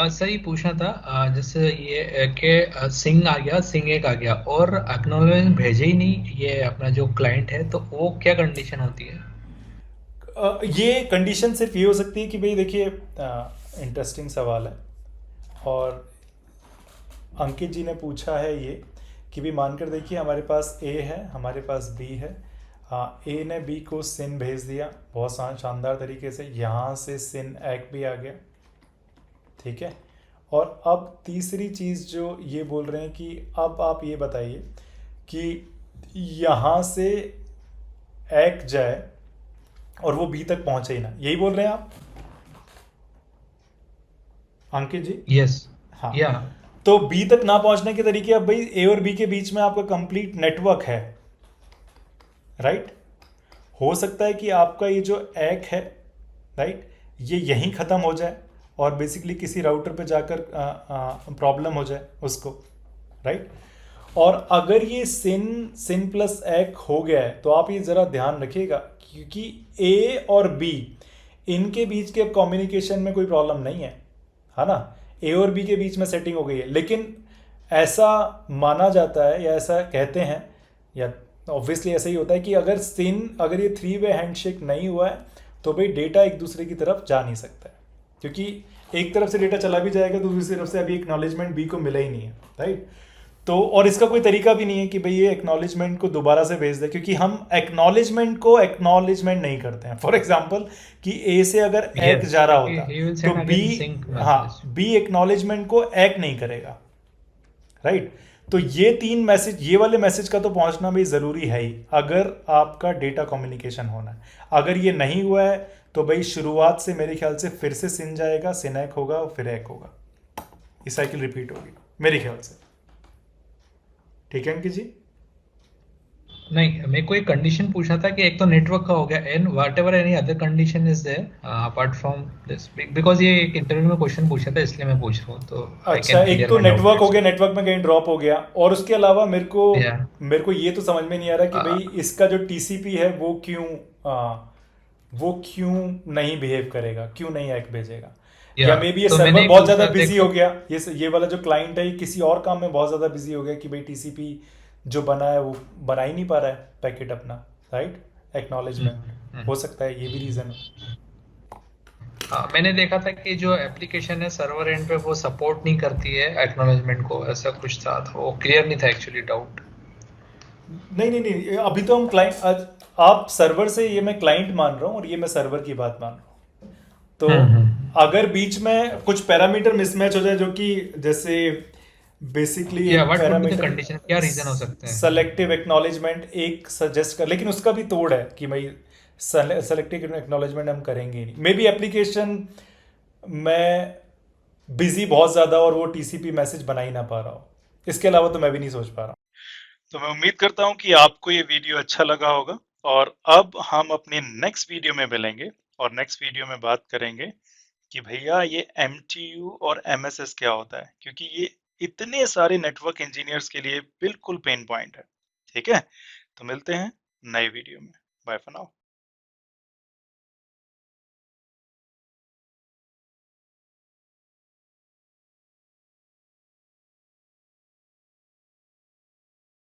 सर ये पूछना था, जैसे ये कि सिंग आ गया, सिंग एक आ गया और एक्नॉलेजमेंट भेजे ही नहीं ये अपना जो क्लाइंट है, तो वो क्या कंडीशन होती है? ये कंडीशन सिर्फ ये हो सकती है कि भाई देखिए, इंटरेस्टिंग सवाल है, और अंकित जी ने पूछा है ये कि भी मानकर देखिए हमारे पास ए है, हमारे पास बी है, ए ने बी को सिन भेज दिया बहुत शानदार तरीके से, यहाँ से सिन एक भी आ गया, ठीक है। और अब तीसरी चीज़ जो ये बोल रहे हैं कि अब आप ये बताइए कि यहाँ से एक जाए और वो बी तक पहुँचे ही ना, यही बोल रहे हैं आप अंकित जी? यस, हाँ, या तो बी तक ना पहुंचने के तरीके, अब भाई ए और बी के बीच में आपका कंप्लीट नेटवर्क है, राइट। हो सकता है कि आपका ये जो एक है, राइट, ये यहीं ख़त्म हो जाए और बेसिकली किसी राउटर पे जाकर प्रॉब्लम हो जाए उसको, राइट। और अगर ये सिन प्लस एक हो गया है तो आप ये ज़रा ध्यान रखिएगा, क्योंकि ए और बी इनके बीच के कम्युनिकेशन में कोई प्रॉब्लम नहीं है ना, ए और बी के बीच में सेटिंग हो गई है। लेकिन ऐसा माना जाता है या ऐसा कहते हैं, या ऑब्वियसली ऐसा ही होता है कि अगर ये 3 वे हैंडशेक नहीं हुआ है तो भाई डेटा एक दूसरे की तरफ जा नहीं सकता है, क्योंकि एक तरफ से डेटा चला भी जाएगा तो दूसरी तरफ से अभी एक्नॉलेजमेंट बी को मिला ही नहीं है, राइट। तो और इसका कोई तरीका भी नहीं है कि भाई ये एक्नॉलेजमेंट को दोबारा से भेज दे, क्योंकि हम एक्नॉलेजमेंट को एक्नॉलेजमेंट नहीं करते हैं। फॉर एग्जांपल कि ए से अगर एक जा रहा होता तो बी, हाँ, बी एक्नॉलेजमेंट को एक नहीं करेगा, राइट। तो ये 3 मैसेज, ये वाले मैसेज का तो पहुंचना भी ज़रूरी है ही अगर आपका डेटा कम्युनिकेशन होना है। अगर ये नहीं हुआ है तो भाई शुरुआत से मेरे ख्याल से फिर से सिन जाएगा, सिनैक होगा और फिर एक होगा, ये साइकिल रिपीट होगी मेरे ख्याल से। ठीक है अंकित जी? नहीं, मेरे को एक कंडीशन पूछना था कि एक तो नेटवर्क का हो गया, and whatever any other condition is there apart from this, because ये एक इंटरव्यू में क्वेश्चन पूछा था इसलिए मैं पूछ रहा हूँ, तो आई अच्छा, कैन एक क्लियर तो माय नेटवर्क हो डाउट। गया, नेटवर्क में कहीं ड्रॉप हो गया, और उसके अलावा या मेरे को ये तो समझ में नहीं आ रहा कि भाई इसका जो टीसीपी है वो क्यों नहीं बिहेव करेगा, क्यों नहीं एक भेजेगा, या या मे बी ये तो मैंने सर्वर एक बहुत ज़्यादा पूछा, बिजी हो देखो गया, ये वाला जो क्लाइंट है ये किसी और काम में बहुत ज़्यादा बिजी हो गया कि भाई टीसीपी जो बना है वो बना ही नहीं पा रहा है पैकेट अपना, राइट, एक्नॉलेजमेंट, हो सकता है ये भी रीज़न हो। हाँ, मैंने देखा था कि जो एप्लीकेशन है सर्वर एंड पे वो सपोर्ट नहीं करती है एक्नॉलेजमेंट को, ऐसा कुछ था, तो वो क्लियर नहीं था एक्चुअली डाउट। नहीं नहीं नहीं, अभी तो हम क्लाइंट, आप सर्वर से, ये मैं क्लाइंट मान रहा हूँ और ये मैं सर्वर की बात मान रहा हूँ। तो अगर बीच में कुछ पैरामीटर मिसमैच हो जाए, जो कि जैसे बेसिकली या एक what would be the parameter condition, क्या रीजन हो सकते हैं? सेलेक्टिव एक्नॉलेजमेंट एक सजेस्ट कर, लेकिन उसका भी तोड़ है कि भाई सेलेक्टिव एक्नॉलेजमेंट हम करेंगे ही नहीं, मे बी एप्लीकेशन में बिजी बहुत ज़्यादा और वो टीसीपी मैसेज बना ही ना पा रहा हो, इसके अलावा तो मैं भी नहीं सोच पा रहा। तो मैं उम्मीद करता हूं कि आपको ये वीडियो अच्छा लगा होगा, और अब हम अपने नेक्स्ट वीडियो में मिलेंगे और नेक्स्ट वीडियो में बात करेंगे कि भैया ये MTU और MSS क्या होता है, क्योंकि ये इतने सारे नेटवर्क इंजीनियर्स के लिए बिल्कुल पेन पॉइंट है। ठीक है, तो मिलते हैं नए वीडियो में। Bye for now.